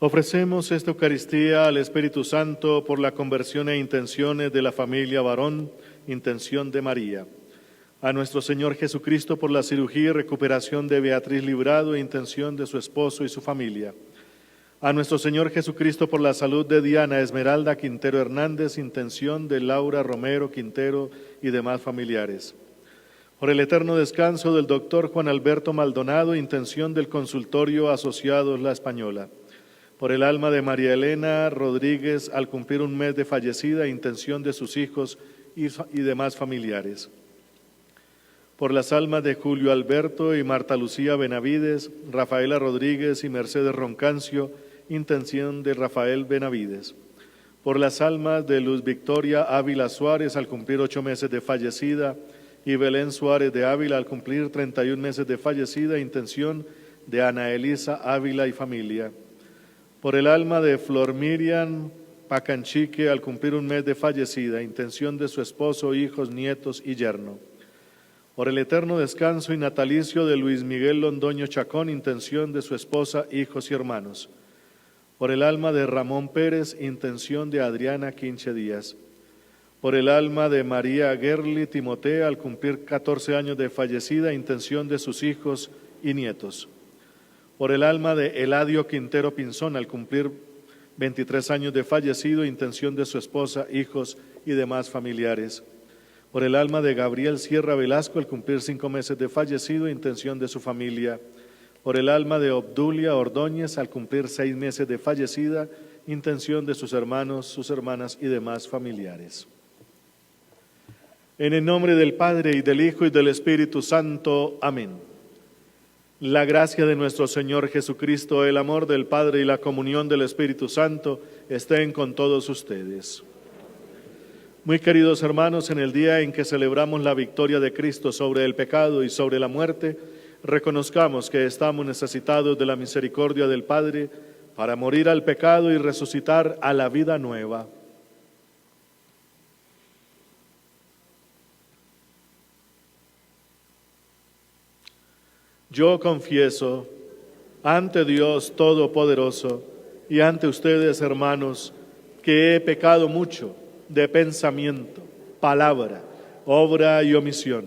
Ofrecemos esta Eucaristía al Espíritu Santo por la conversión e intenciones de la familia Barón, intención de María. A nuestro Señor Jesucristo por la cirugía y recuperación de Beatriz Librado e intención de su esposo y su familia. A nuestro Señor Jesucristo por la salud de Diana Esmeralda Quintero Hernández, intención de Laura Romero Quintero y demás familiares. Por el eterno descanso del doctor Juan Alberto Maldonado, intención del Consultorio Asociados La Española. Por el alma de María Elena Rodríguez al cumplir un mes de fallecida, intención de sus hijos y demás familiares. Por las almas de Julio Alberto y Marta Lucía Benavides, Rafaela Rodríguez y Mercedes Roncancio, intención de Rafael Benavides. Por las almas de Luz Victoria Ávila Suárez al cumplir 8 meses de fallecida y Belén Suárez de Ávila al cumplir 31 meses de fallecida, intención de Ana Elisa Ávila y familia. Por el alma de Flor Miriam Pacanchique al cumplir un mes de fallecida, intención de su esposo, hijos, nietos y yerno. Por el eterno descanso y natalicio de Luis Miguel Londoño Chacón, intención de su esposa, hijos y hermanos. Por el alma de Ramón Pérez, intención de Adriana Quinche Díaz. Por el alma de María Gerli Timotea al cumplir 14 años de fallecida, intención de sus hijos y nietos. Por el alma de Eladio Quintero Pinzón al cumplir 23 años de fallecido, intención de su esposa, hijos y demás familiares. Por el alma de Gabriel Sierra Velasco al cumplir 5 meses de fallecido, intención de su familia. Por el alma de Obdulia Ordóñez al cumplir 6 meses de fallecida, intención de sus hermanos, sus hermanas y demás familiares. En el nombre del Padre, y del Hijo, y del Espíritu Santo. Amén. La gracia de nuestro Señor Jesucristo, el amor del Padre y la comunión del Espíritu Santo estén con todos ustedes. Muy queridos hermanos, en el día en que celebramos la victoria de Cristo sobre el pecado y sobre la muerte, reconozcamos que estamos necesitados de la misericordia del Padre para morir al pecado y resucitar a la vida nueva. Yo confieso ante Dios Todopoderoso y ante ustedes, hermanos, que he pecado mucho de pensamiento, palabra, obra y omisión,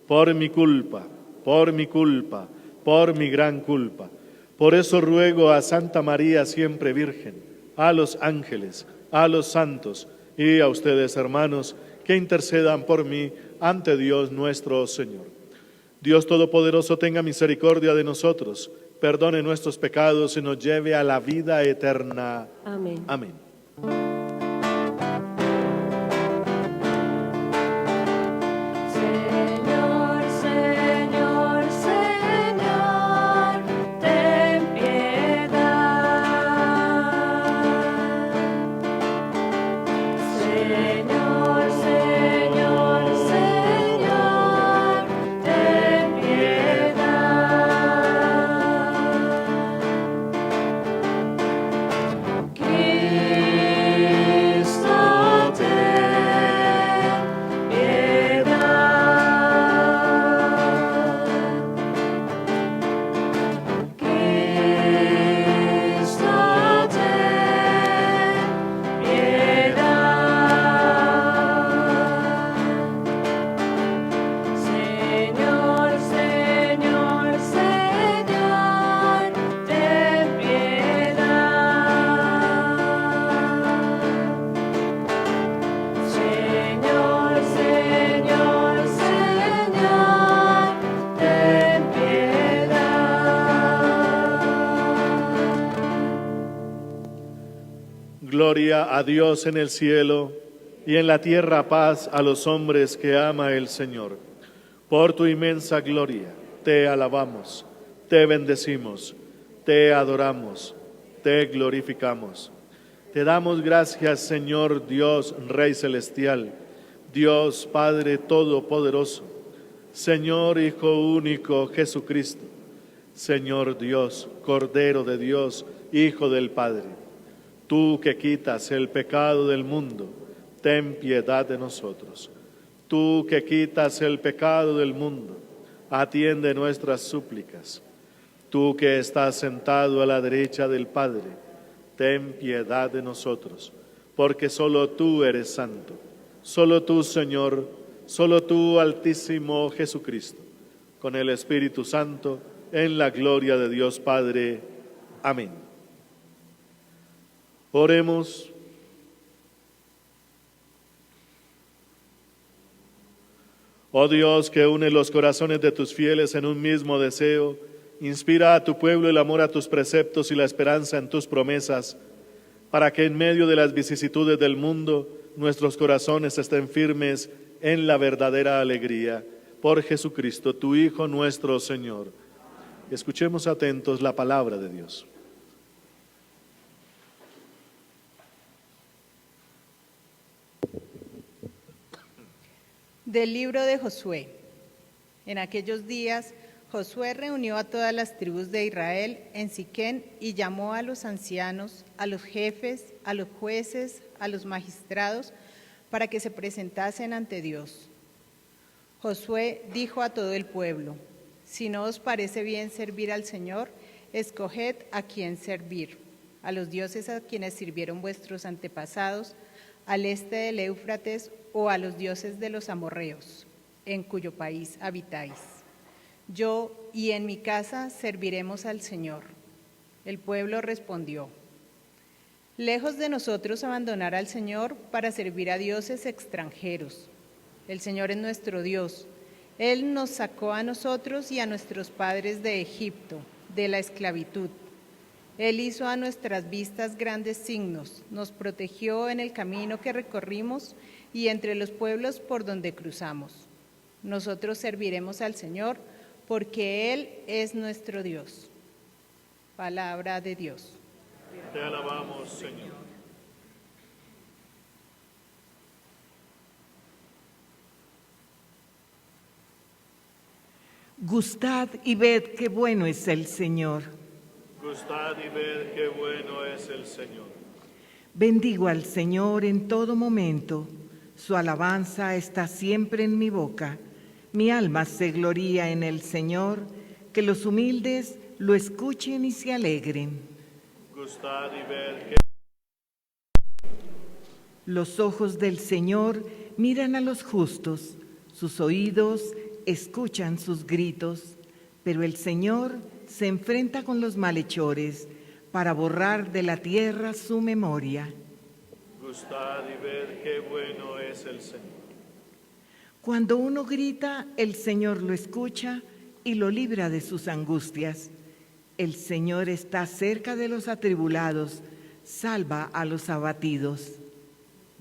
por mi culpa, por mi gran culpa. Por eso ruego a Santa María siempre Virgen, a los ángeles, a los santos y a ustedes, hermanos, que intercedan por mí ante Dios nuestro Señor. Dios Todopoderoso tenga misericordia de nosotros, perdone nuestros pecados y nos lleve a la vida eterna. Amén. Amén. Amén. Gloria a Dios en el cielo, y en la tierra paz a los hombres que ama el Señor. Por tu inmensa gloria, te alabamos, te bendecimos, te adoramos, te glorificamos. Te damos gracias, Señor Dios, Rey Celestial, Dios Padre Todopoderoso, Señor Hijo Único Jesucristo, Señor Dios, Cordero de Dios, Hijo del Padre. Tú que quitas el pecado del mundo, ten piedad de nosotros. Tú que quitas el pecado del mundo, atiende nuestras súplicas. Tú que estás sentado a la derecha del Padre, ten piedad de nosotros, porque solo tú eres santo, solo tú, Señor, solo tú, Altísimo Jesucristo, con el Espíritu Santo, en la gloria de Dios Padre. Amén. Oremos. Oh Dios, que une los corazones de tus fieles en un mismo deseo, inspira a tu pueblo el amor a tus preceptos y la esperanza en tus promesas, para que en medio de las vicisitudes del mundo nuestros corazones estén firmes en la verdadera alegría. Por Jesucristo, tu Hijo nuestro Señor. Escuchemos atentos la palabra de Dios. Del libro de Josué. En aquellos días, Josué reunió a todas las tribus de Israel en Siquén y llamó a los ancianos, a los jefes, a los jueces, a los magistrados, para que se presentasen ante Dios. Josué dijo a todo el pueblo: si no os parece bien servir al Señor, escoged a quién servir, a los dioses a quienes sirvieron vuestros antepasados, al este del Éufrates, o a los dioses de los amorreos, en cuyo país habitáis. Yo y en mi casa serviremos al Señor. El pueblo respondió: lejos de nosotros abandonar al Señor para servir a dioses extranjeros. El Señor es nuestro Dios. Él nos sacó a nosotros y a nuestros padres de Egipto, de la esclavitud. Él hizo a nuestras vistas grandes signos, nos protegió en el camino que recorrimos y entre los pueblos por donde cruzamos. Nosotros serviremos al Señor, porque Él es nuestro Dios. Palabra de Dios. Te alabamos, Señor. Gustad y ved qué bueno es el Señor. Gustad y ved qué bueno es el Señor. Bendigo al Señor en todo momento. Su alabanza está siempre en mi boca. Mi alma se gloría en el Señor. Que los humildes lo escuchen y se alegren. Gustad y ved que... Los ojos del Señor miran a los justos. Sus oídos escuchan sus gritos. Pero el Señor se enfrenta con los malhechores para borrar de la tierra su memoria. Gustad y ved qué bueno es el Señor. Cuando uno grita, el Señor lo escucha y lo libra de sus angustias. El Señor está cerca de los atribulados, salva a los abatidos.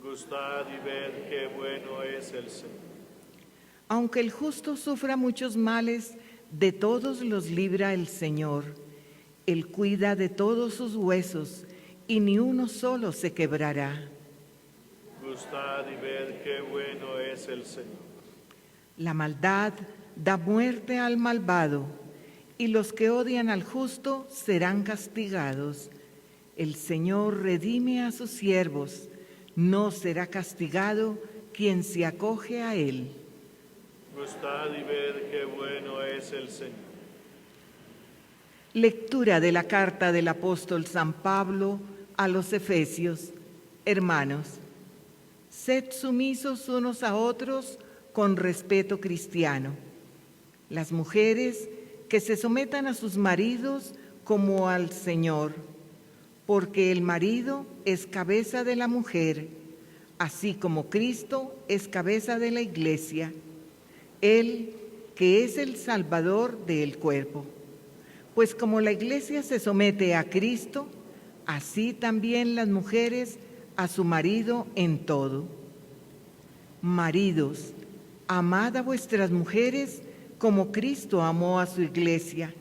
Gustad y ved qué bueno es el Señor. Aunque el justo sufra muchos males, de todos los libra el Señor. Él cuida de todos sus huesos y ni uno solo se quebrará. Gustad y ved qué bueno es el Señor. La maldad da muerte al malvado, y los que odian al justo serán castigados. El Señor redime a sus siervos, no será castigado quien se acoge a Él. Gustad y ved qué bueno es el Señor. Lectura de la carta del apóstol San Pablo a los Efesios. Hermanos, sed sumisos unos a otros con respeto cristiano. Las mujeres que se sometan a sus maridos como al Señor, porque el marido es cabeza de la mujer, así como Cristo es cabeza de la Iglesia, Él que es el Salvador del cuerpo. Pues como la Iglesia se somete a Cristo, así también las mujeres a su marido en todo. Maridos, amad a vuestras mujeres como Cristo amó a su iglesia.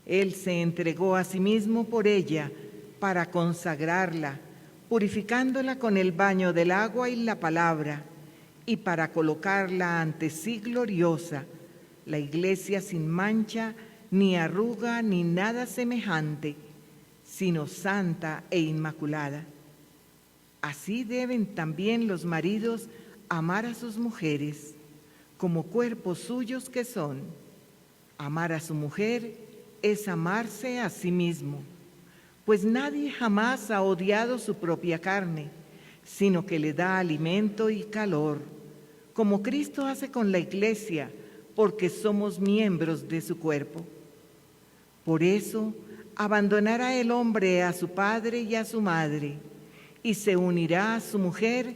Él se entregó a sí mismo por ella para consagrarla, purificándola con el baño del agua y la palabra, y para colocarla ante sí gloriosa, la iglesia sin mancha, ni arruga, ni nada semejante, sino santa e inmaculada. Así deben también los maridos amar a sus mujeres, como cuerpos suyos que son. Amar a su mujer es amarse a sí mismo, pues nadie jamás ha odiado su propia carne, sino que le da alimento y calor, como Cristo hace con la iglesia, porque somos miembros de su cuerpo. Por eso, abandonará el hombre a su padre y a su madre, y se unirá a su mujer,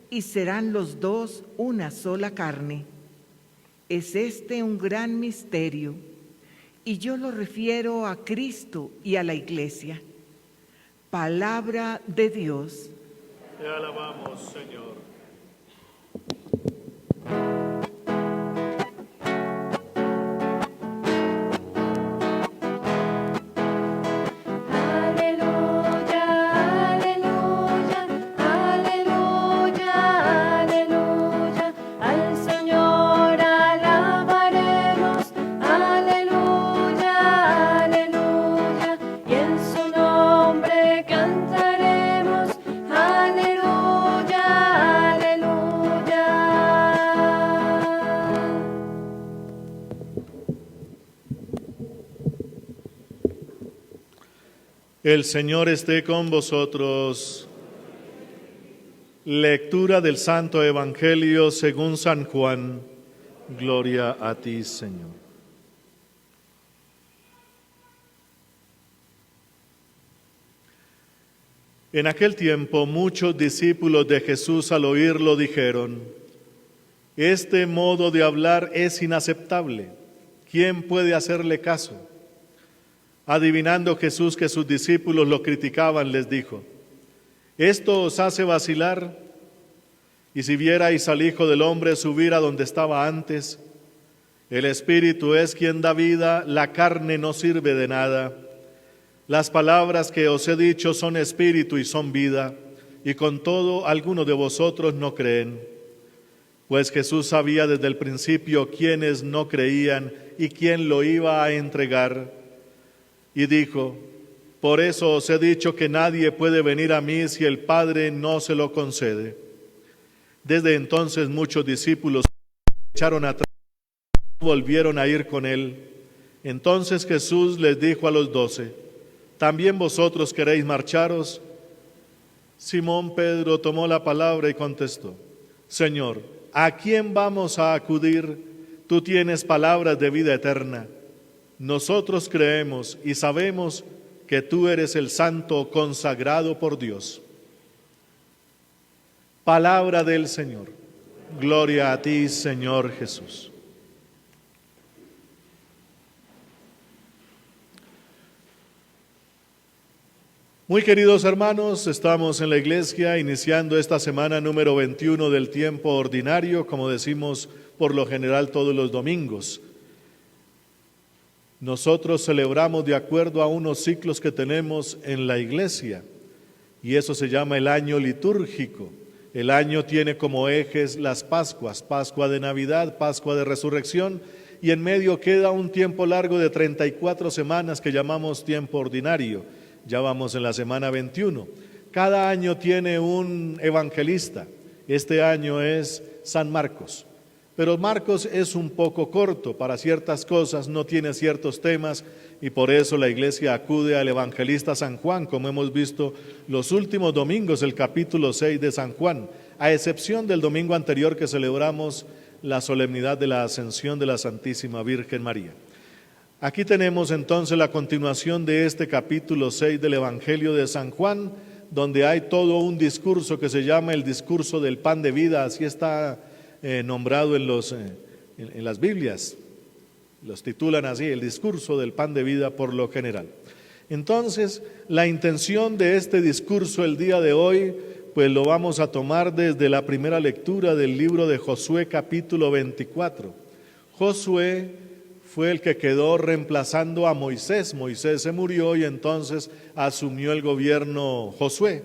y serán los dos una sola carne. Es este un gran misterio, y yo lo refiero a Cristo y a la iglesia. Palabra de Dios. Te alabamos, Señor. El Señor esté con vosotros. Lectura del Santo Evangelio según San Juan. Gloria a ti, Señor. En aquel tiempo muchos discípulos de Jesús al oírlo dijeron: este modo de hablar es inaceptable. ¿Quién puede hacerle caso? Adivinando Jesús que sus discípulos lo criticaban, les dijo: ¿esto os hace vacilar? Y si vierais al Hijo del Hombre subir a donde estaba antes, el Espíritu es quien da vida, la carne no sirve de nada. Las palabras que os he dicho son espíritu y son vida, y con todo algunos de vosotros no creen. Pues Jesús sabía desde el principio quiénes no creían y quién lo iba a entregar. Y dijo: por eso os he dicho que nadie puede venir a mí si el Padre no se lo concede. Desde entonces muchos discípulos se echaron atrás y volvieron a ir con él. Entonces Jesús les dijo a los 12: ¿también vosotros queréis marcharos? Simón Pedro tomó la palabra y contestó: Señor, ¿a quién vamos a acudir? Tú tienes palabras de vida eterna. Nosotros creemos y sabemos que tú eres el Santo consagrado por Dios. Palabra del Señor. Gloria a ti, Señor Jesús. Muy queridos hermanos, estamos en la iglesia iniciando esta semana número 21 del tiempo ordinario, como decimos por lo general todos los domingos. Nosotros celebramos de acuerdo a unos ciclos que tenemos en la iglesia, y eso se llama el año litúrgico. El año tiene como ejes las Pascuas, Pascua de Navidad, Pascua de Resurrección, y en medio queda un tiempo largo de 34 semanas que llamamos tiempo ordinario. Ya vamos en la semana 21. Cada año tiene un evangelista. Este año es San Marcos. Pero Marcos es un poco corto para ciertas cosas, no tiene ciertos temas, y por eso la iglesia acude al evangelista San Juan, como hemos visto los últimos domingos, el capítulo 6 de San Juan, a excepción del domingo anterior que celebramos la solemnidad de la Ascensión de la Santísima Virgen María. Aquí tenemos entonces la continuación de este capítulo 6 del Evangelio de San Juan, donde hay todo un discurso que se llama el discurso del pan de vida, así está nombrado en las Biblias. Los titulan así, el discurso del pan de vida por lo general. Entonces, la intención de este discurso el día de hoy, pues lo vamos a tomar desde la primera lectura del libro de Josué capítulo 24. Josué fue el que quedó reemplazando a Moisés. Moisés se murió y entonces asumió el gobierno Josué,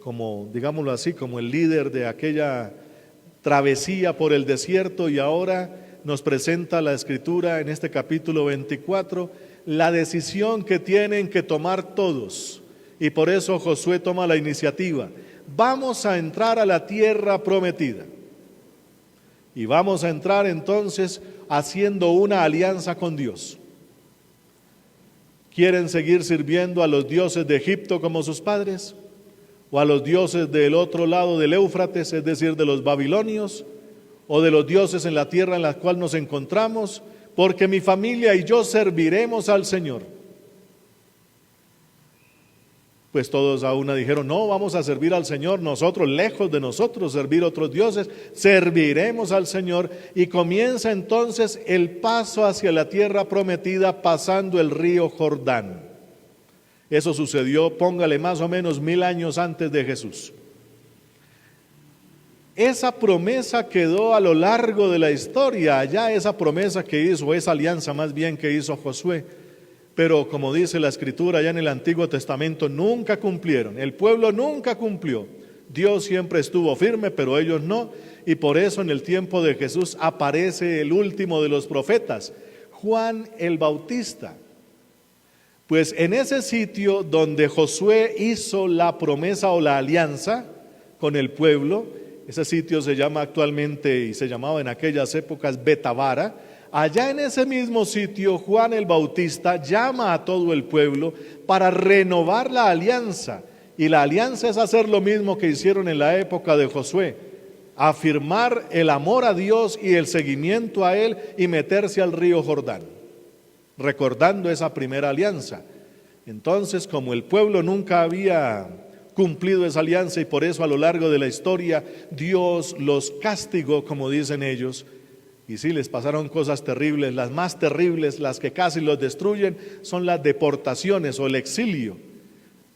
como, digámoslo así, como el líder de aquella travesía por el desierto, y ahora nos presenta la Escritura en este capítulo 24, la decisión que tienen que tomar todos, y por eso Josué toma la iniciativa. Vamos a entrar a la tierra prometida, y vamos a entrar entonces haciendo una alianza con Dios. ¿Quieren seguir sirviendo a los dioses de Egipto como sus padres? ¿O a los dioses del otro lado del Éufrates, es decir, de los babilonios? ¿O de los dioses en la tierra en la cual nos encontramos? Porque mi familia y yo serviremos al Señor. Pues todos a una dijeron, no, vamos a servir al Señor, nosotros, lejos de nosotros servir otros dioses, serviremos al Señor. Y comienza entonces el paso hacia la tierra prometida pasando el río Jordán. Eso sucedió, póngale más o menos 1000 años antes de Jesús. Esa promesa quedó a lo largo de la historia, allá esa promesa que hizo, esa alianza más bien que hizo Josué. Pero como dice la Escritura allá en el Antiguo Testamento, nunca cumplieron, el pueblo nunca cumplió. Dios siempre estuvo firme, pero ellos no, y por eso en el tiempo de Jesús aparece el último de los profetas, Juan el Bautista. Pues en ese sitio donde Josué hizo la promesa o la alianza con el pueblo, ese sitio se llama actualmente, y se llamaba en aquellas épocas, Betabara. Allá en ese mismo sitio, Juan el Bautista llama a todo el pueblo para renovar la alianza. Y la alianza es hacer lo mismo que hicieron en la época de Josué, afirmar el amor a Dios y el seguimiento a Él y meterse al río Jordán, recordando esa primera alianza. Entonces, como el pueblo nunca había cumplido esa alianza y por eso a lo largo de la historia Dios los castigó, como dicen ellos, y sí, les pasaron cosas terribles. Las más terribles, las que casi los destruyen, son las deportaciones o el exilio.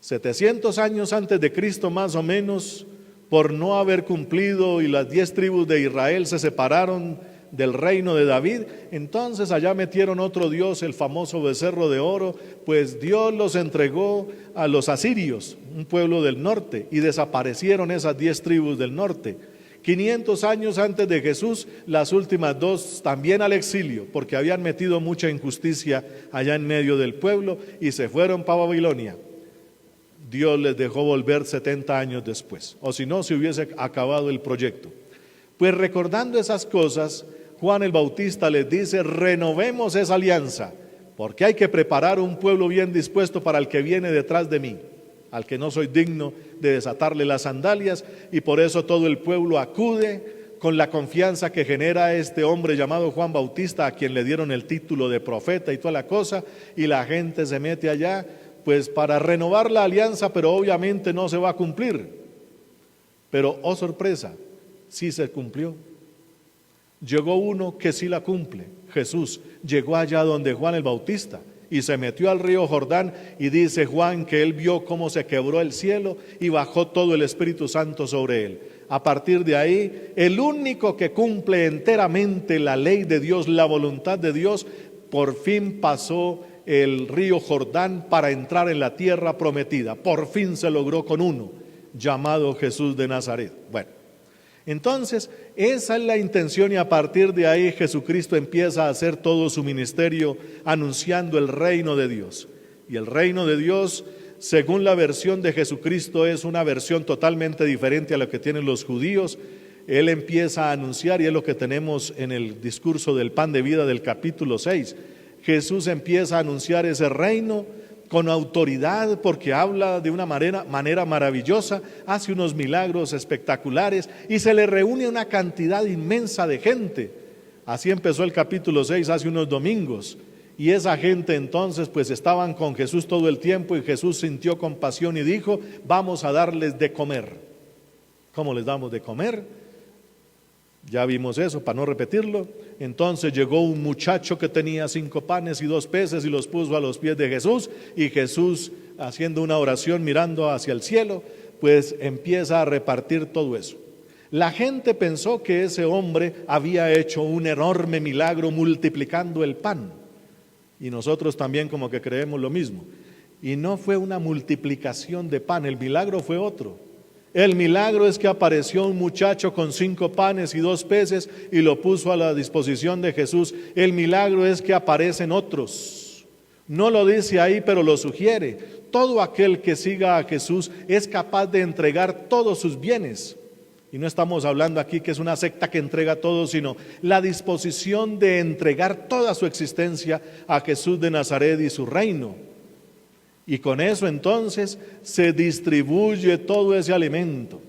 700 años antes de Cristo más o menos, por no haber cumplido, y las 10 tribus de Israel se separaron del reino de David, entonces allá metieron otro dios, el famoso becerro de oro, pues Dios los entregó a los asirios, un pueblo del norte, y desaparecieron esas 10 tribus del norte. 500 años antes de Jesús, las últimas 2 también al exilio, porque habían metido mucha injusticia allá en medio del pueblo y se fueron para Babilonia. Dios les dejó volver 70 años después, o si no, se hubiese acabado el proyecto. Pues recordando esas cosas, Juan el Bautista les dice, renovemos esa alianza, porque hay que preparar un pueblo bien dispuesto para el que viene detrás de mí, al que no soy digno de desatarle las sandalias, y por eso todo el pueblo acude con la confianza que genera este hombre llamado Juan Bautista, a quien le dieron el título de profeta y toda la cosa, y la gente se mete allá, pues para renovar la alianza, pero obviamente no se va a cumplir. Pero, oh sorpresa, sí se cumplió. Llegó uno que sí la cumple, Jesús, llegó allá donde Juan el Bautista, y se metió al río Jordán, y dice Juan que él vio cómo se quebró el cielo y bajó todo el Espíritu Santo sobre él. A partir de ahí, el único que cumple enteramente la ley de Dios, la voluntad de Dios, por fin pasó el río Jordán para entrar en la tierra prometida. Por fin se logró con uno, llamado Jesús de Nazaret. Bueno, entonces esa es la intención, y a partir de ahí Jesucristo empieza a hacer todo su ministerio anunciando el reino de Dios. Y el reino de Dios, según la versión de Jesucristo, es una versión totalmente diferente a la que tienen los judíos. Él empieza a anunciar, y es lo que tenemos en el discurso del pan de vida del capítulo 6. Jesús empieza a anunciar ese reino con autoridad, porque habla de una manera maravillosa, hace unos milagros espectaculares y se le reúne una cantidad inmensa de gente. Así empezó el capítulo 6 hace unos domingos, y esa gente entonces pues estaban con Jesús todo el tiempo, y Jesús sintió compasión y dijo, vamos a darles de comer. ¿Cómo les damos de comer? Ya vimos eso, para no repetirlo. Entonces llegó un muchacho que tenía 5 panes y 2 peces y los puso a los pies de Jesús, y Jesús, haciendo una oración mirando hacia el cielo, pues empieza a repartir todo eso. La gente pensó que ese hombre había hecho un enorme milagro multiplicando el pan, y nosotros también como que creemos lo mismo. Y no fue una multiplicación de pan, el milagro fue otro. El milagro es que apareció un muchacho con 5 panes y 2 peces y lo puso a la disposición de Jesús. El milagro es que aparecen otros. No lo dice ahí, pero lo sugiere. Todo aquel que siga a Jesús es capaz de entregar todos sus bienes. Y no estamos hablando aquí que es una secta que entrega todo, sino la disposición de entregar toda su existencia a Jesús de Nazaret y su reino. Y con eso entonces se distribuye todo ese alimento.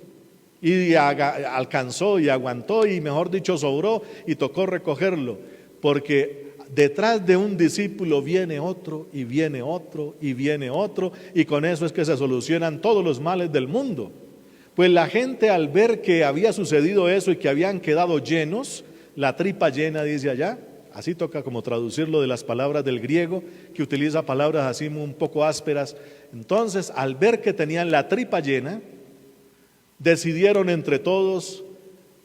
Y alcanzó y aguantó y, mejor dicho, sobró y tocó recogerlo. Porque detrás de un discípulo viene otro y viene otro y viene otro. Y con eso es que se solucionan todos los males del mundo. Pues la gente, al ver que había sucedido eso y que habían quedado llenos, la tripa llena, dice allá. Así toca como traducirlo de las palabras del griego, que utiliza palabras así un poco ásperas. Entonces, al ver que tenían la tripa llena, decidieron entre todos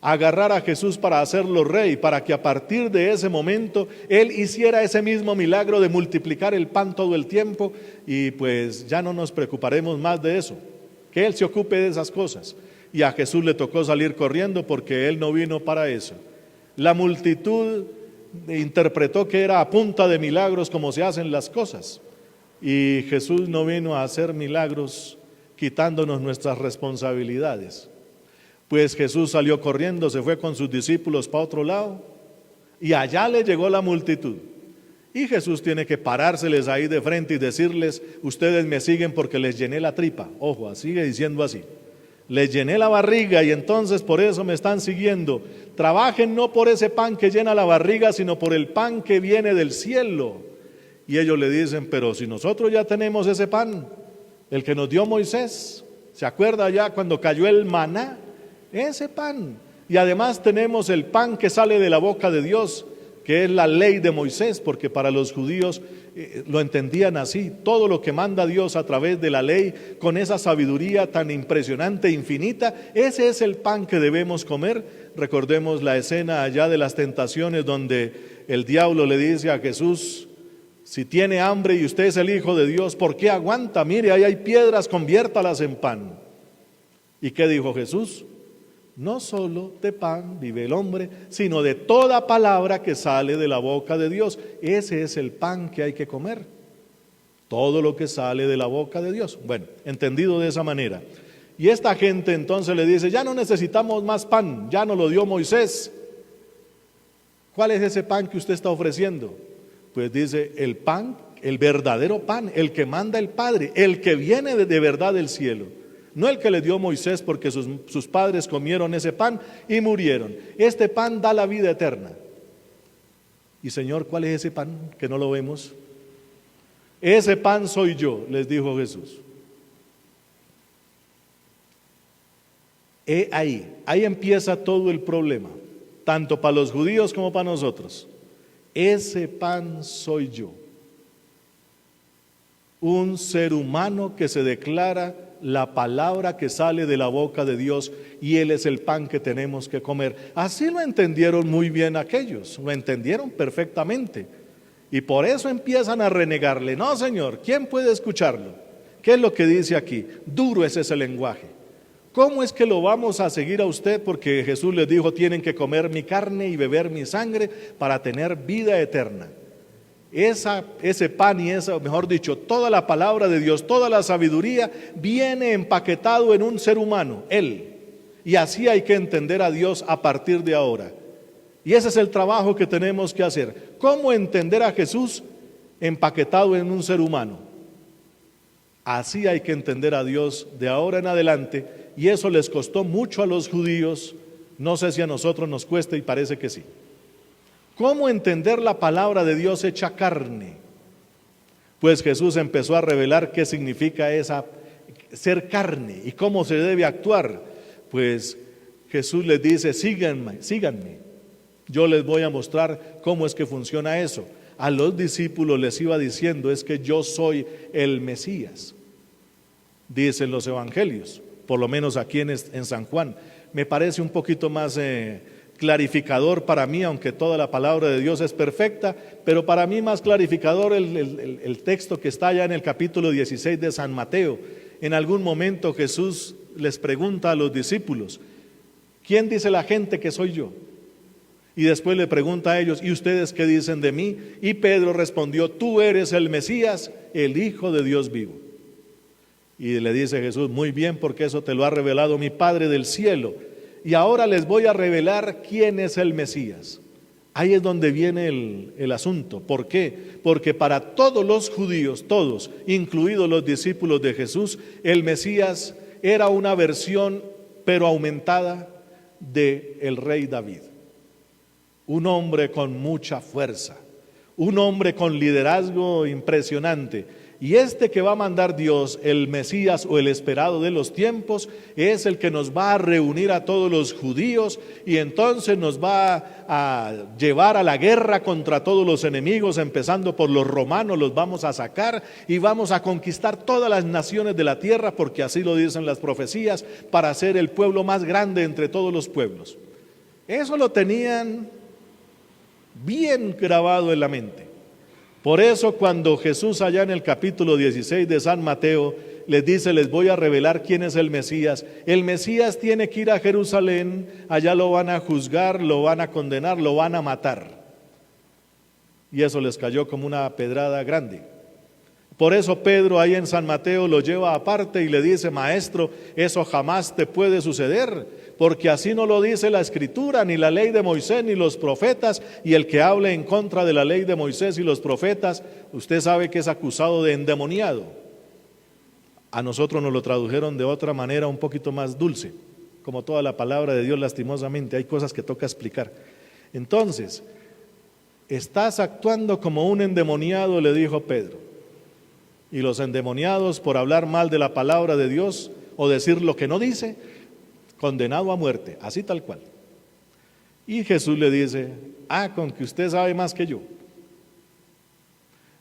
agarrar a Jesús para hacerlo rey, para que a partir de ese momento Él hiciera ese mismo milagro de multiplicar el pan todo el tiempo, y pues ya no nos preocuparemos más de eso, que Él se ocupe de esas cosas. Y a Jesús le tocó salir corriendo porque Él no vino para eso. La multitud interpretó que era a punta de milagros como se hacen las cosas, y Jesús no vino a hacer milagros quitándonos nuestras responsabilidades. Pues Jesús salió corriendo, se fue con sus discípulos para otro lado, y allá le llegó la multitud, y Jesús tiene que parárseles ahí de frente y decirles: ustedes me siguen porque les llené la tripa. Ojo, sigue diciendo así: les llené la barriga y entonces por eso me están siguiendo. Trabajen no por ese pan que llena la barriga, sino por el pan que viene del cielo. Y ellos le dicen: pero si nosotros ya tenemos ese pan, el que nos dio Moisés, ¿se acuerda ya cuando cayó el maná? Ese pan. Y además tenemos el pan que sale de la boca de Dios, que es la ley de Moisés, porque para los judíos lo entendían así: todo lo que manda Dios a través de la ley, con esa sabiduría tan impresionante e infinita, ese es el pan que debemos comer. Recordemos la escena allá de las tentaciones, donde el diablo le dice a Jesús: si tiene hambre y usted es el Hijo de Dios, ¿por qué aguanta? Mire, ahí hay piedras, conviértalas en pan. ¿Y qué dijo Jesús? No solo de pan vive el hombre, sino de toda palabra que sale de la boca de Dios. Ese es el pan que hay que comer. Todo lo que sale de la boca de Dios. Bueno, entendido de esa manera. Y esta gente entonces le dice: ya no necesitamos más pan, ya nos lo dio Moisés. ¿Cuál es ese pan que usted está ofreciendo? Pues dice: el pan, el verdadero pan, el que manda el Padre, el que viene de verdad del cielo. No el que le dio Moisés, porque sus padres comieron ese pan y murieron. Este pan da la vida eterna. Y Señor, ¿cuál es ese pan que no lo vemos? Ese pan soy yo, les dijo Jesús. Ahí empieza todo el problema, tanto para los judíos como para nosotros. Ese pan soy yo. Un ser humano que se declara la palabra que sale de la boca de Dios, y Él es el pan que tenemos que comer. Así lo entendieron muy bien aquellos, lo entendieron perfectamente, y por eso empiezan a renegarle. No, Señor, ¿quién puede escucharlo? ¿Qué es lo que dice aquí? Duro es ese lenguaje. ¿Cómo es que lo vamos a seguir a usted? Porque Jesús les dijo: tienen que comer mi carne y beber mi sangre para tener vida eterna. Ese pan y mejor dicho, toda la palabra de Dios, toda la sabiduría viene empaquetado en un ser humano, Él. Y así hay que entender a Dios a partir de ahora. Y ese es el trabajo que tenemos que hacer. ¿Cómo entender a Jesús empaquetado en un ser humano? Así hay que entender a Dios de ahora en adelante, y eso les costó mucho a los judíos. No sé si a nosotros nos cuesta, y parece que sí. ¿Cómo entender la palabra de Dios hecha carne? Pues Jesús empezó a revelar qué significa ser carne y cómo se debe actuar. Pues Jesús les dice, síganme, síganme. Yo les voy a mostrar cómo es que funciona eso. A los discípulos les iba diciendo, es que yo soy el Mesías. Dicen los evangelios, por lo menos aquí en San Juan. Me parece un poquito más clarificador para mí, aunque toda la palabra de Dios es perfecta, pero para mí más clarificador el texto que está allá en el capítulo 16 de San Mateo. En algún momento Jesús les pregunta a los discípulos, ¿quién dice la gente que soy yo? Y después le pregunta a ellos, ¿y ustedes qué dicen de mí? Y Pedro respondió, tú eres el Mesías, el Hijo de Dios vivo. Y le dice Jesús, muy bien, porque eso te lo ha revelado mi Padre del cielo. Y ahora les voy a revelar quién es el Mesías. Ahí es donde viene el asunto. ¿Por qué? Porque para todos los judíos, todos, incluidos los discípulos de Jesús, el Mesías era una versión, pero aumentada, del rey David. Un hombre con mucha fuerza, un hombre con liderazgo impresionante. Y este que va a mandar Dios, el Mesías o el esperado de los tiempos, es el que nos va a reunir a todos los judíos y entonces nos va a llevar a la guerra contra todos los enemigos, empezando por los romanos, los vamos a sacar y vamos a conquistar todas las naciones de la tierra, porque así lo dicen las profecías, para ser el pueblo más grande entre todos los pueblos. Eso lo tenían bien grabado en la mente. Por eso cuando Jesús allá en el capítulo 16 de San Mateo les dice, les voy a revelar quién es el Mesías tiene que ir a Jerusalén, allá lo van a juzgar, lo van a condenar, lo van a matar. Y eso les cayó como una pedrada grande. Por eso Pedro ahí en San Mateo lo lleva aparte y le dice, maestro, eso jamás te puede suceder, porque así no lo dice la Escritura, ni la ley de Moisés, ni los profetas, y el que hable en contra de la ley de Moisés y los profetas, usted sabe que es acusado de endemoniado. A nosotros nos lo tradujeron de otra manera un poquito más dulce, como toda la palabra de Dios lastimosamente, hay cosas que toca explicar. Entonces, estás actuando como un endemoniado, le dijo Pedro. Y los endemoniados, por hablar mal de la palabra de Dios o decir lo que no dice, condenado a muerte, así tal cual. Y Jesús le dice, con que usted sabe más que yo.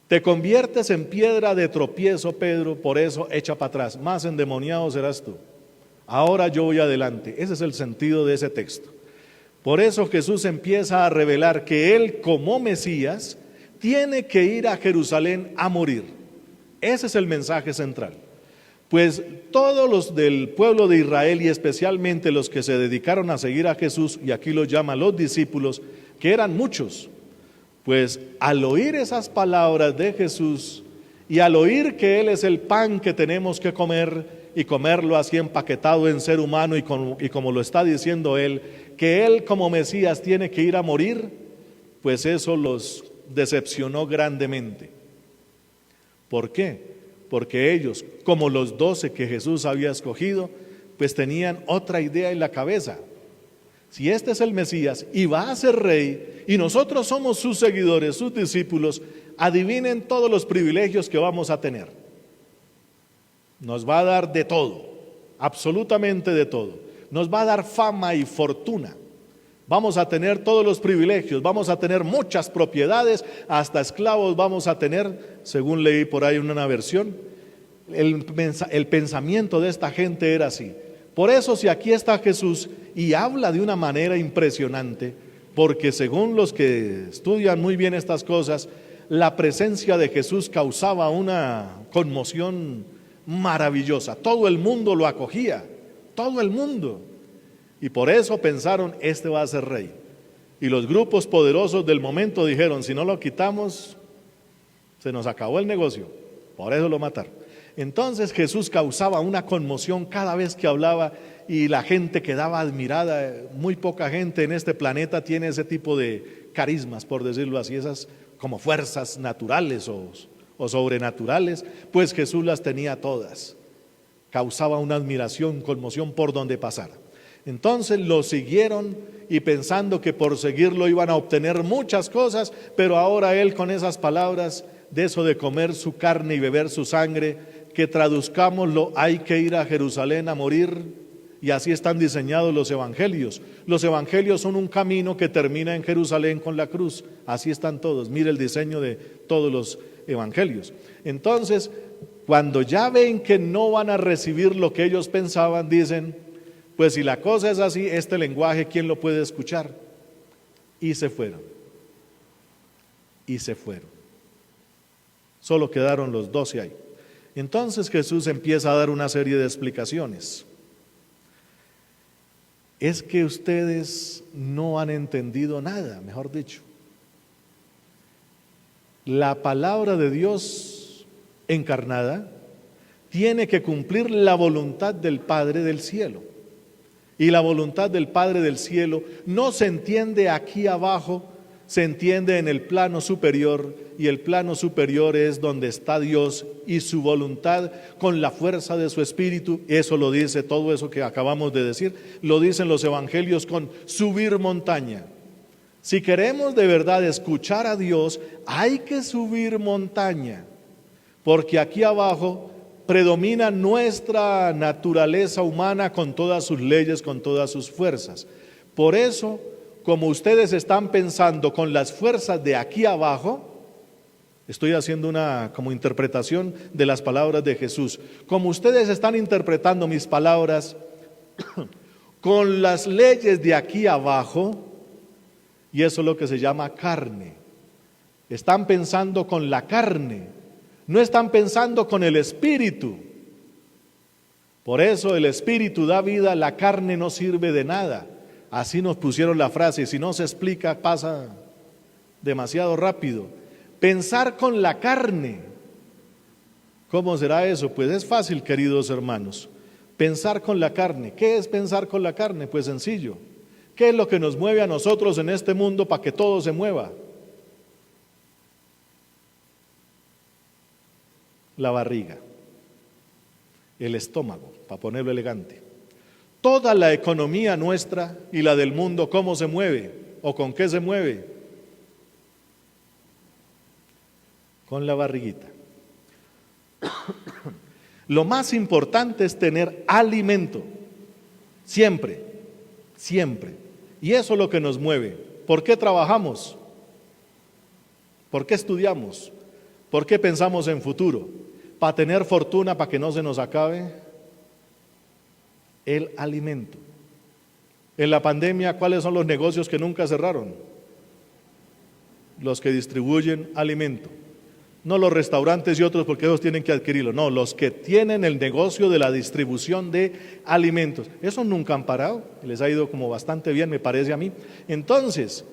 Te conviertes en piedra de tropiezo, Pedro, por eso echa para atrás, más endemoniado serás tú. Ahora yo voy adelante. Ese es el sentido de ese texto. Por eso Jesús empieza a revelar que Él, como Mesías, tiene que ir a Jerusalén a morir. Ese es el mensaje central. Pues todos los del pueblo de Israel y especialmente los que se dedicaron a seguir a Jesús, y aquí los llama los discípulos, que eran muchos, pues al oír esas palabras de Jesús y al oír que Él es el pan que tenemos que comer y comerlo así empaquetado en ser humano y como lo está diciendo Él, que Él como Mesías tiene que ir a morir, pues eso los decepcionó grandemente. ¿Por qué? Porque ellos, como los 12 que Jesús había escogido, pues tenían otra idea en la cabeza. Si este es el Mesías y va a ser rey, y nosotros somos sus seguidores, sus discípulos, adivinen todos los privilegios que vamos a tener. Nos va a dar de todo, absolutamente de todo. Nos va a dar fama y fortuna. Vamos a tener todos los privilegios, vamos a tener muchas propiedades, hasta esclavos vamos a tener, según leí por ahí en una versión. El pensamiento de esta gente era así. Por eso si aquí está Jesús y habla de una manera impresionante, porque según los que estudian muy bien estas cosas, la presencia de Jesús causaba una conmoción maravillosa. Todo el mundo lo acogía, todo el mundo. Y por eso pensaron, este va a ser rey. Y los grupos poderosos del momento dijeron, si no lo quitamos, se nos acabó el negocio. Por eso lo mataron. Entonces Jesús causaba una conmoción cada vez que hablaba y la gente quedaba admirada. Muy poca gente en este planeta tiene ese tipo de carismas, por decirlo así, esas como fuerzas naturales o sobrenaturales, pues Jesús las tenía todas. Causaba una admiración, conmoción por donde pasara. Entonces lo siguieron y pensando que por seguirlo iban a obtener muchas cosas, pero ahora Él con esas palabras de eso de comer su carne y beber su sangre, que traduzcámoslo, hay que ir a Jerusalén a morir, Y así están diseñados los evangelios. Los evangelios son un camino que termina en Jerusalén con la cruz. Así están todos. Mire el diseño de todos los evangelios. Entonces, cuando ya ven que no van a recibir lo que ellos pensaban, dicen, pues si la cosa es así, este lenguaje, ¿quién lo puede escuchar? Y se fueron. Y se fueron. Solo quedaron los 12 ahí. Entonces Jesús empieza a dar una serie de explicaciones. Es que ustedes no han entendido nada, mejor dicho. La palabra de Dios encarnada tiene que cumplir la voluntad del Padre del cielo. Y la voluntad del Padre del cielo no se entiende aquí abajo, se entiende en el plano superior, y el plano superior es donde está Dios y su voluntad con la fuerza de su espíritu. Eso lo dice, todo eso que acabamos de decir, lo dicen los evangelios con subir montaña. Si queremos de verdad escuchar a Dios, hay que subir montaña, porque aquí abajo predomina nuestra naturaleza humana con todas sus leyes, con todas sus fuerzas. Por eso, como ustedes están pensando con las fuerzas de aquí abajo, estoy haciendo una como interpretación de las palabras de Jesús. Como ustedes están interpretando mis palabras con las leyes de aquí abajo, y eso es lo que se llama carne. Están pensando con la carne, no están pensando con el espíritu. Por eso el espíritu da vida, la carne no sirve de nada. Así nos pusieron la frase, si no se explica pasa demasiado rápido. Pensar con la carne. ¿Cómo será eso? Pues es fácil, queridos hermanos. Pensar con la carne. ¿Qué es pensar con la carne? Pues sencillo. ¿Qué es lo que nos mueve a nosotros en este mundo para que todo se mueva? La barriga, el estómago, para ponerlo elegante. Toda la economía nuestra y la del mundo, ¿cómo se mueve? ¿O con qué se mueve? Con la barriguita. Lo más importante es tener alimento, siempre, siempre. Y eso es lo que nos mueve. ¿Por qué trabajamos? ¿Por qué estudiamos? ¿Por qué pensamos en futuro? ¿Para tener fortuna, para que no se nos acabe? El alimento. En la pandemia, ¿cuáles son los negocios que nunca cerraron? Los que distribuyen alimento. No los restaurantes y otros, porque ellos tienen que adquirirlo. No, los que tienen el negocio de la distribución de alimentos. Esos nunca han parado. Les ha ido como bastante bien, me parece a mí. Entonces,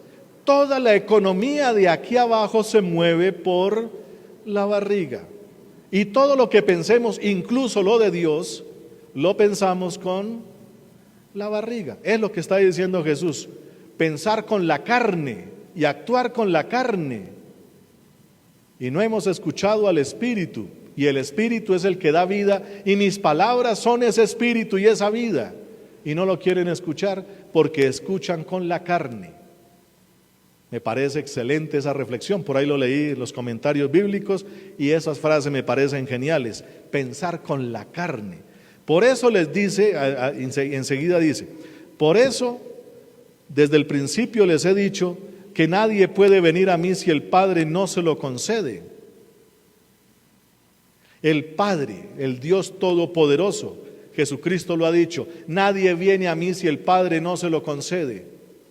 toda la economía de aquí abajo se mueve por la barriga. Y todo lo que pensemos, incluso lo de Dios, lo pensamos con la barriga. Es lo que está diciendo Jesús. Pensar con la carne y actuar con la carne. Y no hemos escuchado al Espíritu. Y el Espíritu es el que da vida. Y mis palabras son ese Espíritu y esa vida. Y no lo quieren escuchar porque escuchan con la carne. Me parece excelente esa reflexión. Por ahí lo leí en los comentarios bíblicos. Y esas frases me parecen geniales. Pensar con la carne. Por eso les dice, enseguida dice, por eso desde el principio les he dicho que nadie puede venir a mí si el Padre no se lo concede. El Padre, el Dios Todopoderoso, Jesucristo lo ha dicho, nadie viene a mí si el Padre no se lo concede.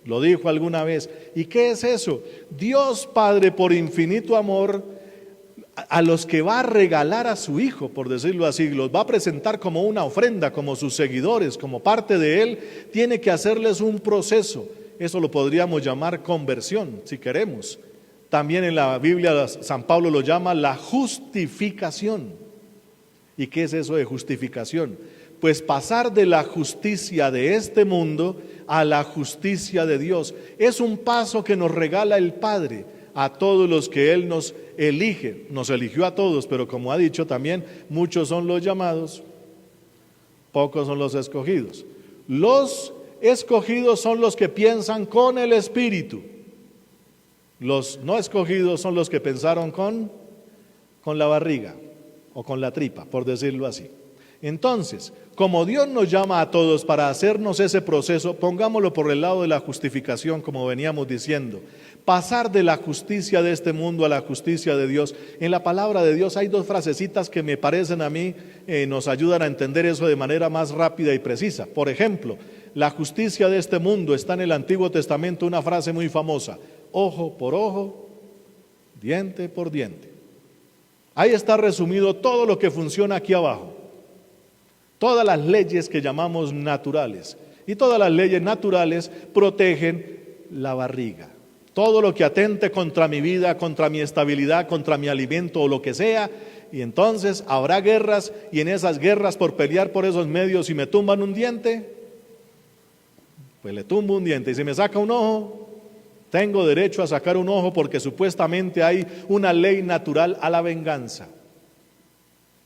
Lo dijo alguna vez. ¿Y qué es eso? Dios Padre, por infinito amor, a los que va a regalar a su Hijo, por decirlo así, los va a presentar como una ofrenda, como sus seguidores, como parte de Él, tiene que hacerles un proceso. Eso lo podríamos llamar conversión, si queremos. También en la Biblia San Pablo lo llama la justificación. ¿Y qué es eso de justificación? Pues pasar de la justicia de este mundo a la justicia de Dios. Es un paso que nos regala el Padre a todos los que Él nos elige. Nos eligió a todos, pero como ha dicho también, muchos son los llamados, pocos son los escogidos. Los escogidos son los que piensan con el Espíritu. Los no escogidos son los que pensaron con la barriga o con la tripa, por decirlo así. Entonces, como Dios nos llama a todos para hacernos ese proceso, pongámoslo por el lado de la justificación, como veníamos diciendo. Pasar de la justicia de este mundo a la justicia de Dios. En la palabra de Dios hay dos frasecitas que me parecen a mí, nos ayudan a entender eso de manera más rápida y precisa. Por ejemplo, la justicia de este mundo está en el Antiguo Testamento una frase muy famosa: ojo por ojo, diente por diente. Ahí está resumido todo lo que funciona aquí abajo. Todas las leyes que llamamos naturales. Y todas las leyes naturales protegen la barriga. Todo lo que atente contra mi vida, contra mi estabilidad, contra mi alimento o lo que sea. Y entonces habrá guerras, y en esas guerras, por pelear por esos medios, si me tumban un diente, pues le tumbo un diente. Y si me saca un ojo, tengo derecho a sacar un ojo, porque supuestamente hay una ley natural a la venganza.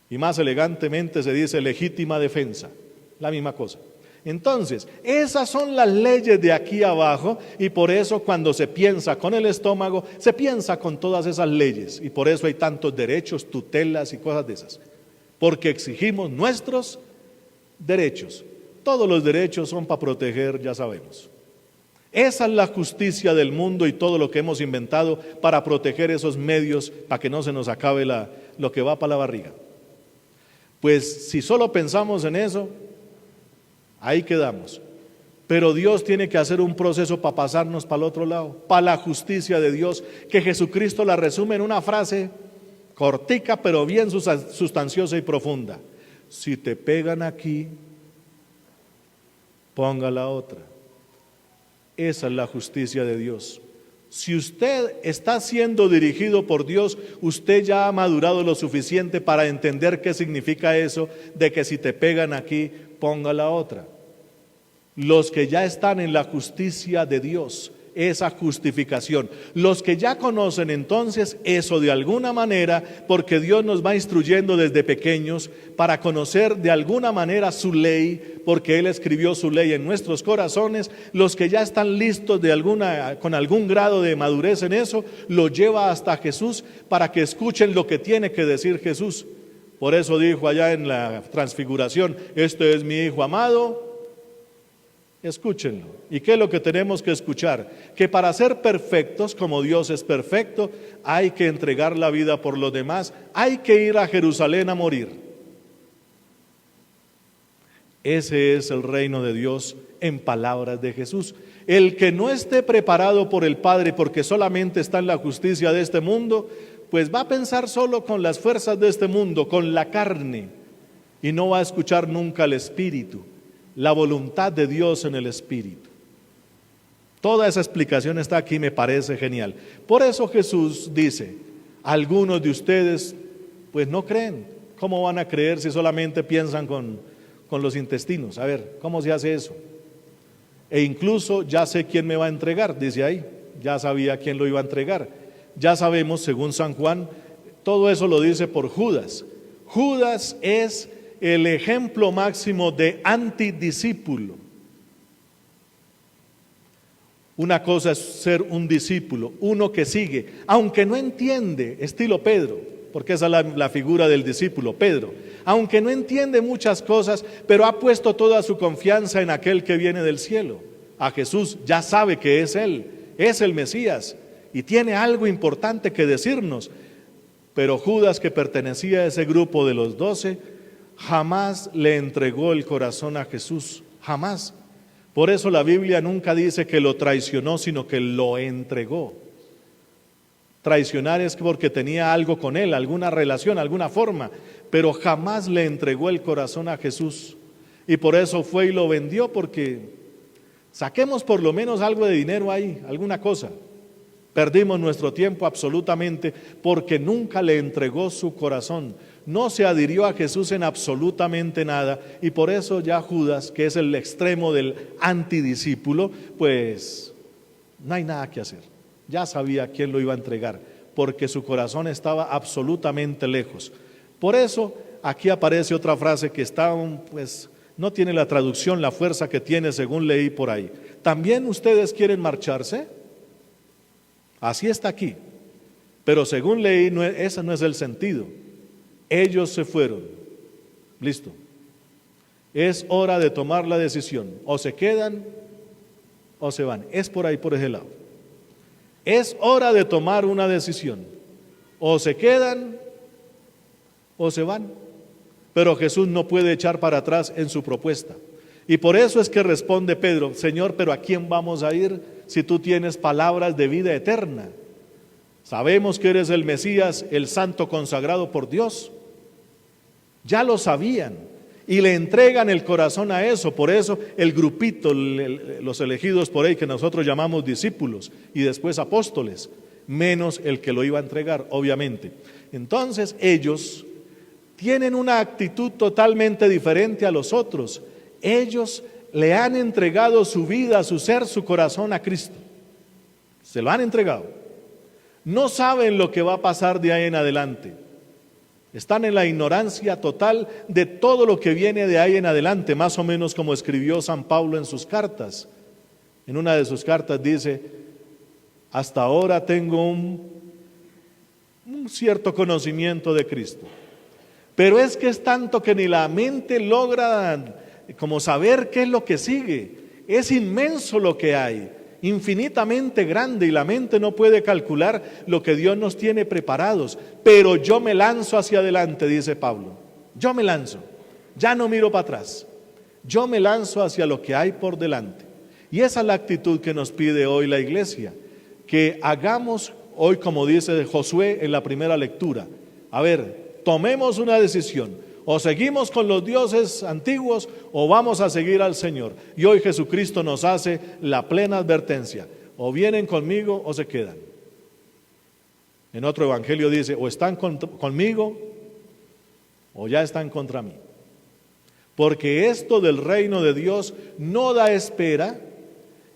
Y más elegantemente se dice legítima defensa, la misma cosa. Entonces, esas son las leyes de aquí abajo, y por eso cuando se piensa con el estómago, se piensa con todas esas leyes, y por eso hay tantos derechos, tutelas y cosas de esas, porque exigimos nuestros derechos. Todos los derechos son para proteger, ya sabemos. Esa es la justicia del mundo y todo lo que hemos inventado para proteger esos medios, para que no se nos acabe lo que va para la barriga. Pues si solo pensamos en eso, ahí quedamos. Pero Dios tiene que hacer un proceso para pasarnos para el otro lado, para la justicia de Dios, que Jesucristo la resume en una frase cortica, pero bien sustanciosa y profunda. Si te pegan aquí, ponga la otra. Esa es la justicia de Dios. Si usted está siendo dirigido por Dios, usted ya ha madurado lo suficiente para entender qué significa eso de que si te pegan aquí, ponga la otra. Los que ya están en la justicia de Dios, esa justificación, los que ya conocen entonces eso de alguna manera, porque Dios nos va instruyendo desde pequeños para conocer de alguna manera su ley, porque Él escribió su ley en nuestros corazones. Los que ya están listos con algún grado de madurez en eso, lo lleva hasta Jesús para que escuchen lo que tiene que decir Jesús. Por eso dijo allá en la transfiguración: este es mi Hijo amado, escúchenlo. ¿Y qué es lo que tenemos que escuchar? Que para ser perfectos, como Dios es perfecto, hay que entregar la vida por los demás, hay que ir a Jerusalén a morir. Ese es el reino de Dios en palabras de Jesús. El que no esté preparado por el Padre porque solamente está en la justicia de este mundo, pues va a pensar solo con las fuerzas de este mundo, con la carne, y no va a escuchar nunca el Espíritu, la voluntad de Dios en el Espíritu. Toda esa explicación está aquí, me parece genial. Por eso Jesús dice: algunos de ustedes pues no creen. ¿Cómo van a creer si solamente piensan con los intestinos? A ver, ¿cómo se hace eso? E incluso ya sé quién me va a entregar, dice ahí. Ya sabía quién lo iba a entregar. Ya sabemos, según San Juan, todo eso lo dice por Judas. Judas es el ejemplo máximo de antidiscípulo. Una cosa es ser un discípulo, uno que sigue, aunque no entiende, estilo Pedro, porque esa es la figura del discípulo, Pedro. Aunque no entiende muchas cosas, pero ha puesto toda su confianza en aquel que viene del cielo, a Jesús. Ya sabe que es Él, es el Mesías, y tiene algo importante que decirnos. Pero Judas, que pertenecía a ese grupo de los 12, jamás le entregó el corazón a Jesús, jamás. Por eso la Biblia nunca dice que lo traicionó, sino que lo entregó. Traicionar es porque tenía algo con él, alguna relación, alguna forma, pero jamás le entregó el corazón a Jesús. Y por eso fue y lo vendió, porque saquemos por lo menos algo de dinero ahí, alguna cosa. Perdimos nuestro tiempo absolutamente porque nunca le entregó su corazón. No se adhirió a Jesús en absolutamente nada, y por eso ya Judas, que es el extremo del antidiscípulo, pues no hay nada que hacer. Ya sabía quién lo iba a entregar, porque su corazón estaba absolutamente lejos. Por eso aquí aparece otra frase que está, pues no tiene la traducción, la fuerza que tiene según leí por ahí. ¿También ustedes quieren marcharse? Así está aquí, pero según leí, ese no es el sentido. Ellos se fueron, listo. Es hora de tomar la decisión. O se quedan o se van. Es por ahí, por ese lado. Es hora de tomar una decisión. O se quedan o se van. Pero Jesús no puede echar para atrás en su propuesta. Y por eso es que responde Pedro: Señor, pero ¿a quién vamos a ir si tú tienes palabras de vida eterna? Sabemos que eres el Mesías, el santo consagrado por Dios. Ya lo sabían y le entregan el corazón a eso. Por eso el grupito, los elegidos por ahí que nosotros llamamos discípulos y después apóstoles, menos el que lo iba a entregar, obviamente. Entonces ellos tienen una actitud totalmente diferente a los otros. Ellos le han entregado su vida, su ser, su corazón a Cristo. Se lo han entregado. No saben lo que va a pasar de ahí en adelante. Están en la ignorancia total de todo lo que viene de ahí en adelante, más o menos como escribió San Pablo en sus cartas. En una de sus cartas dice: hasta ahora tengo un cierto conocimiento de Cristo, pero es que es tanto que ni la mente logra como saber qué es lo que sigue. Es inmenso lo que hay, infinitamente grande, y la mente no puede calcular lo que Dios nos tiene preparados. Pero yo me lanzo hacia adelante, dice Pablo. Yo me lanzo, ya no miro para atrás. Yo me lanzo hacia lo que hay por delante. Y esa es la actitud que nos pide hoy la iglesia, que hagamos hoy, como dice Josué en la primera lectura. A ver, tomemos una decisión. O seguimos con los dioses antiguos o vamos a seguir al Señor. Y hoy Jesucristo nos hace la plena advertencia: o vienen conmigo o se quedan. En otro evangelio dice: o están conmigo o ya están contra mí. Porque esto del reino de Dios no da espera,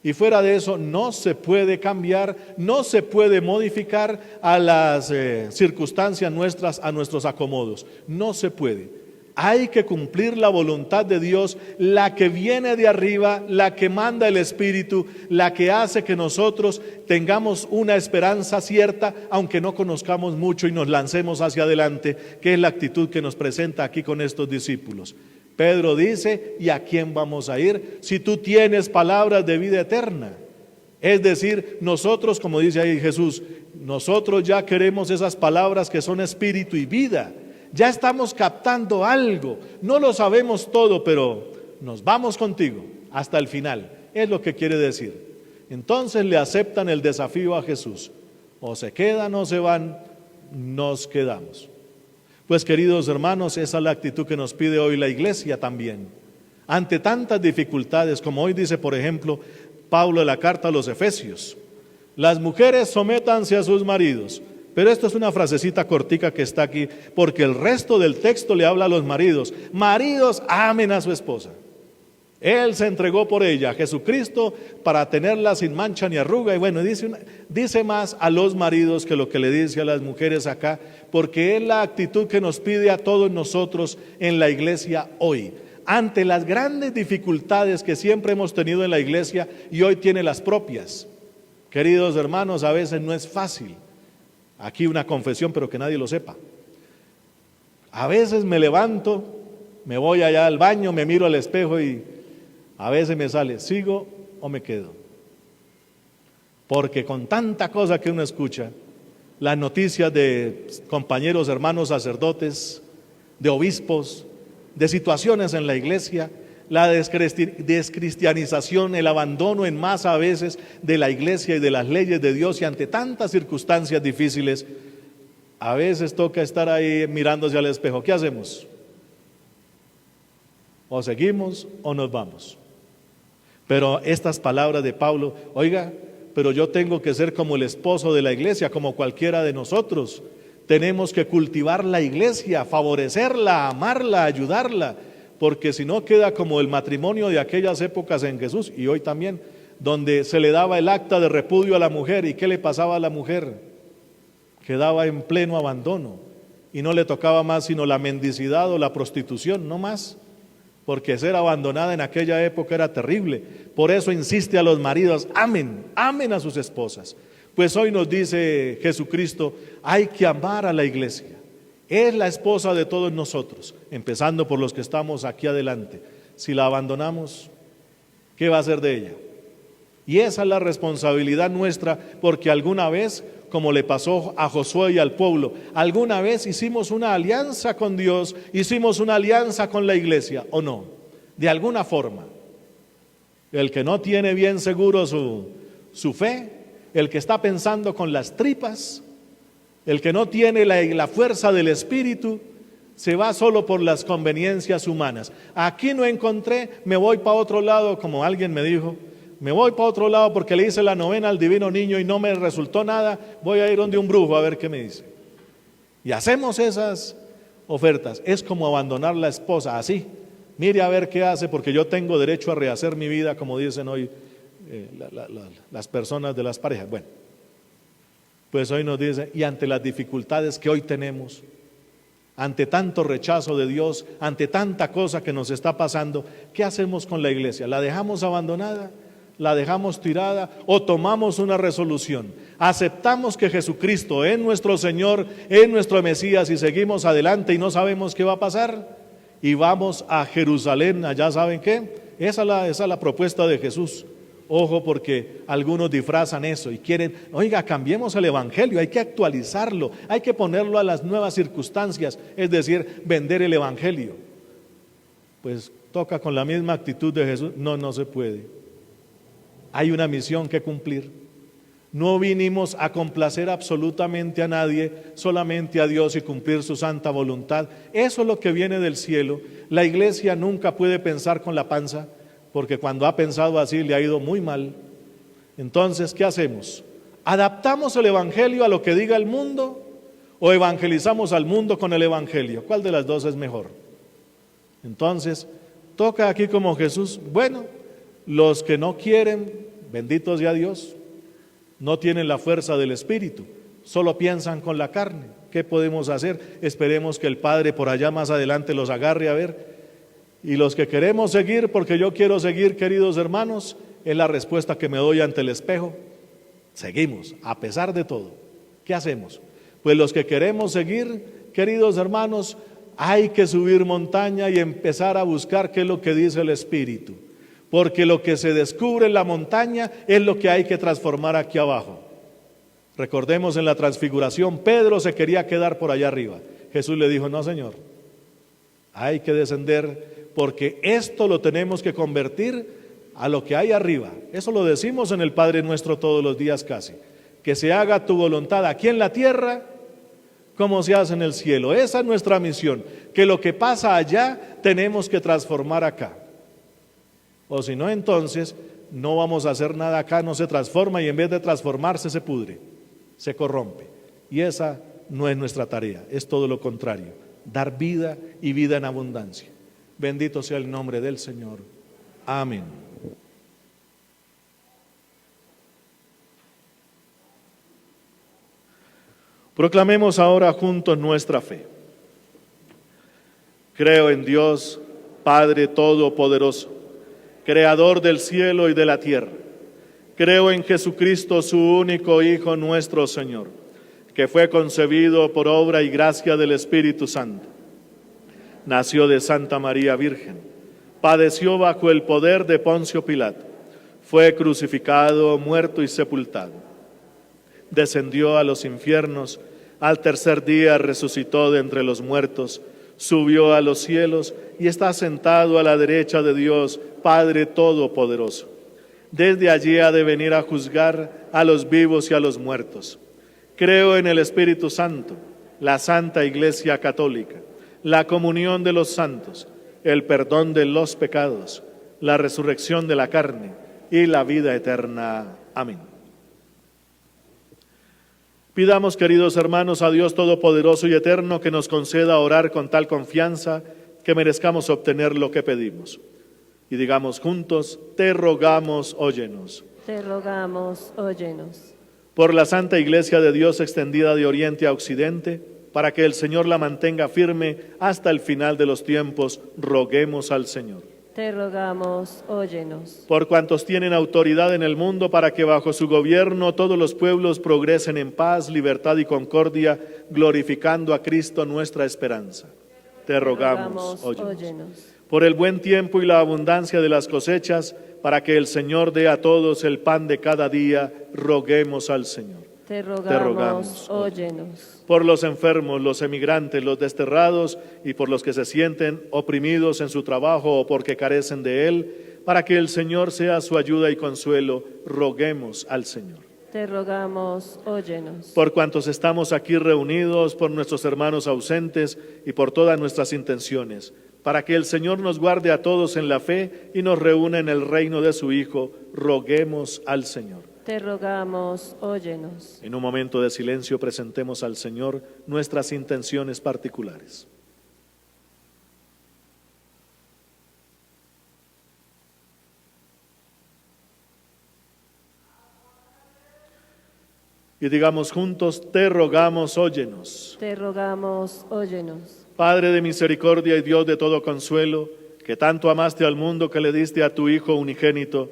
y fuera de eso no se puede cambiar, no se puede modificar a las circunstancias nuestras, a nuestros acomodos. No se puede. Hay que cumplir la voluntad de Dios, la que viene de arriba, la que manda el Espíritu, la que hace que nosotros tengamos una esperanza cierta, aunque no conozcamos mucho, y nos lancemos hacia adelante, que es la actitud que nos presenta aquí con estos discípulos. Pedro dice: ¿y a quién vamos a ir si tú tienes palabras de vida eterna? Es decir, nosotros, como dice ahí Jesús, nosotros ya queremos esas palabras que son espíritu y vida. Ya estamos captando algo, no lo sabemos todo, pero nos vamos contigo hasta el final, es lo que quiere decir. Entonces le aceptan el desafío a Jesús: o se quedan o se van, nos quedamos. Pues, queridos hermanos, esa es la actitud que nos pide hoy la iglesia también. Ante tantas dificultades, como hoy dice, por ejemplo, Pablo en la carta a los Efesios: las mujeres sométanse a sus maridos. Pero esto es una frasecita cortica que está aquí, porque el resto del texto le habla a los maridos. Maridos, amen a su esposa. Él se entregó por ella, Jesucristo, para tenerla sin mancha ni arruga. Y bueno, dice más a los maridos que lo que le dice a las mujeres acá, porque es la actitud que nos pide a todos nosotros en la iglesia hoy. Ante las grandes dificultades que siempre hemos tenido en la iglesia, y hoy tiene las propias. Queridos hermanos, a veces no es fácil. Aquí una confesión, pero que nadie lo sepa. A veces me levanto, me voy allá al baño, me miro al espejo y a veces me sale: ¿sigo o me quedo? Porque con tanta cosa que uno escucha, las noticias de compañeros, hermanos sacerdotes, de obispos, de situaciones en la iglesia, la descristianización, el abandono en masa a veces de la iglesia y de las leyes de Dios, y ante tantas circunstancias difíciles, a veces toca estar ahí mirándose al espejo. ¿Qué hacemos? O seguimos o nos vamos. Pero estas palabras de Pablo: oiga, pero yo tengo que ser como el esposo de la iglesia, como cualquiera de nosotros. Tenemos que cultivar la iglesia, favorecerla, amarla, ayudarla, porque si no queda como el matrimonio de aquellas épocas en Jesús y hoy también, donde se le daba el acta de repudio a la mujer. ¿Y qué le pasaba a la mujer? Quedaba en pleno abandono y no le tocaba más sino la mendicidad o la prostitución, no más, porque ser abandonada en aquella época era terrible. Por eso insiste a los maridos: amen a sus esposas. Pues hoy nos dice Jesucristo: hay que amar a la iglesia. Es la esposa de todos nosotros, empezando por los que estamos aquí adelante. Si la abandonamos, ¿qué va a hacer de ella? Y esa es la responsabilidad nuestra, porque alguna vez, como le pasó a Josué y al pueblo, alguna vez hicimos una alianza con Dios, hicimos una alianza con la iglesia, ¿o no? De alguna forma. El que no tiene bien seguro su fe, el que está pensando con las tripas, el que no tiene la fuerza del Espíritu, se va solo por las conveniencias humanas. Aquí no encontré, me voy para otro lado, como alguien me dijo, me voy para otro lado porque le hice la novena al Divino Niño y no me resultó nada, voy a ir donde un brujo a ver qué me dice. Y hacemos esas ofertas. Es como abandonar la esposa, así. Mire a ver qué hace, porque yo tengo derecho a rehacer mi vida, como dicen hoy las personas de las parejas. Bueno, pues hoy nos dice, y ante las dificultades que hoy tenemos, ante tanto rechazo de Dios, ante tanta cosa que nos está pasando, ¿qué hacemos con la iglesia? ¿La dejamos abandonada? ¿La dejamos tirada? ¿O tomamos una resolución? ¿Aceptamos que Jesucristo es nuestro Señor, es nuestro Mesías y seguimos adelante y no sabemos qué va a pasar? Y vamos a Jerusalén, allá ¿saben qué? Esa es la propuesta de Jesús. Ojo, porque algunos disfrazan eso y quieren, oiga, cambiemos el evangelio, hay que actualizarlo, hay que ponerlo a las nuevas circunstancias, es decir, vender el evangelio. Pues toca con la misma actitud de Jesús, no se puede. Hay una misión que cumplir. No vinimos a complacer absolutamente a nadie, solamente a Dios y cumplir su santa voluntad. Eso es lo que viene del cielo. La iglesia nunca puede pensar con la panza, porque cuando ha pensado así le ha ido muy mal. Entonces, ¿qué hacemos? ¿Adaptamos el evangelio a lo que diga el mundo o evangelizamos al mundo con el evangelio? ¿Cuál de las dos es mejor? Entonces, toca aquí como Jesús, bueno, los que no quieren, bendito sea Dios, no tienen la fuerza del Espíritu, solo piensan con la carne. ¿Qué podemos hacer? Esperemos que el Padre por allá más adelante los agarre a ver. Y los que queremos seguir, porque yo quiero seguir, queridos hermanos, es la respuesta que me doy ante el espejo. Seguimos, a pesar de todo. ¿Qué hacemos? Pues los que queremos seguir, queridos hermanos, hay que subir montaña y empezar a buscar qué es lo que dice el Espíritu. Porque lo que se descubre en la montaña es lo que hay que transformar aquí abajo. Recordemos en la transfiguración, Pedro se quería quedar por allá arriba. Jesús le dijo, no Señor, hay que descender porque esto lo tenemos que convertir a lo que hay arriba. Eso lo decimos en el Padre Nuestro todos los días casi. Que se haga tu voluntad aquí en la tierra como se hace en el cielo. Esa es nuestra misión, que lo que pasa allá tenemos que transformar acá. O si no, entonces no vamos a hacer nada acá, no se transforma y en vez de transformarse se pudre, se corrompe. Y esa no es nuestra tarea, es todo lo contrario, dar vida y vida en abundancia. Bendito sea el nombre del Señor. Amén. Proclamemos ahora juntos nuestra fe. Creo en Dios, Padre Todopoderoso, Creador del cielo y de la tierra. Creo en Jesucristo, su único Hijo, nuestro Señor, que fue concebido por obra y gracia del Espíritu Santo. Nació de Santa María Virgen, padeció bajo el poder de Poncio Pilato, fue crucificado, muerto y sepultado. Descendió a los infiernos, al tercer día resucitó de entre los muertos, subió a los cielos y está sentado a la derecha de Dios, Padre Todopoderoso. Desde allí ha de venir a juzgar a los vivos y a los muertos. Creo en el Espíritu Santo, la Santa Iglesia Católica, la comunión de los santos, el perdón de los pecados, la resurrección de la carne y la vida eterna. Amén. Pidamos, queridos hermanos, a Dios Todopoderoso y Eterno que nos conceda orar con tal confianza que merezcamos obtener lo que pedimos. Y digamos juntos, te rogamos, óyenos. Te rogamos, óyenos. Por la Santa Iglesia de Dios extendida de oriente a occidente, para que el Señor la mantenga firme hasta el final de los tiempos, roguemos al Señor. Te rogamos, óyenos. Por cuantos tienen autoridad en el mundo, para que bajo su gobierno todos los pueblos progresen en paz, libertad y concordia, glorificando a Cristo nuestra esperanza. Te rogamos, óyenos. por el buen tiempo y la abundancia de las cosechas, para que el Señor dé a todos el pan de cada día, roguemos al Señor. Te rogamos, óyenos. Por los enfermos, los emigrantes, los desterrados y por los que se sienten oprimidos en su trabajo o porque carecen de él, para que el Señor sea su ayuda y consuelo, roguemos al Señor. Te rogamos, óyenos. Por cuantos estamos aquí reunidos, por nuestros hermanos ausentes y por todas nuestras intenciones, para que el Señor nos guarde a todos en la fe y nos reúna en el reino de su Hijo, roguemos al Señor. Te rogamos, óyenos. En un momento de silencio presentemos al Señor nuestras intenciones particulares. Y digamos juntos, te rogamos, óyenos. Te rogamos, óyenos. Padre de misericordia y Dios de todo consuelo, que tanto amaste al mundo que le diste a tu Hijo unigénito,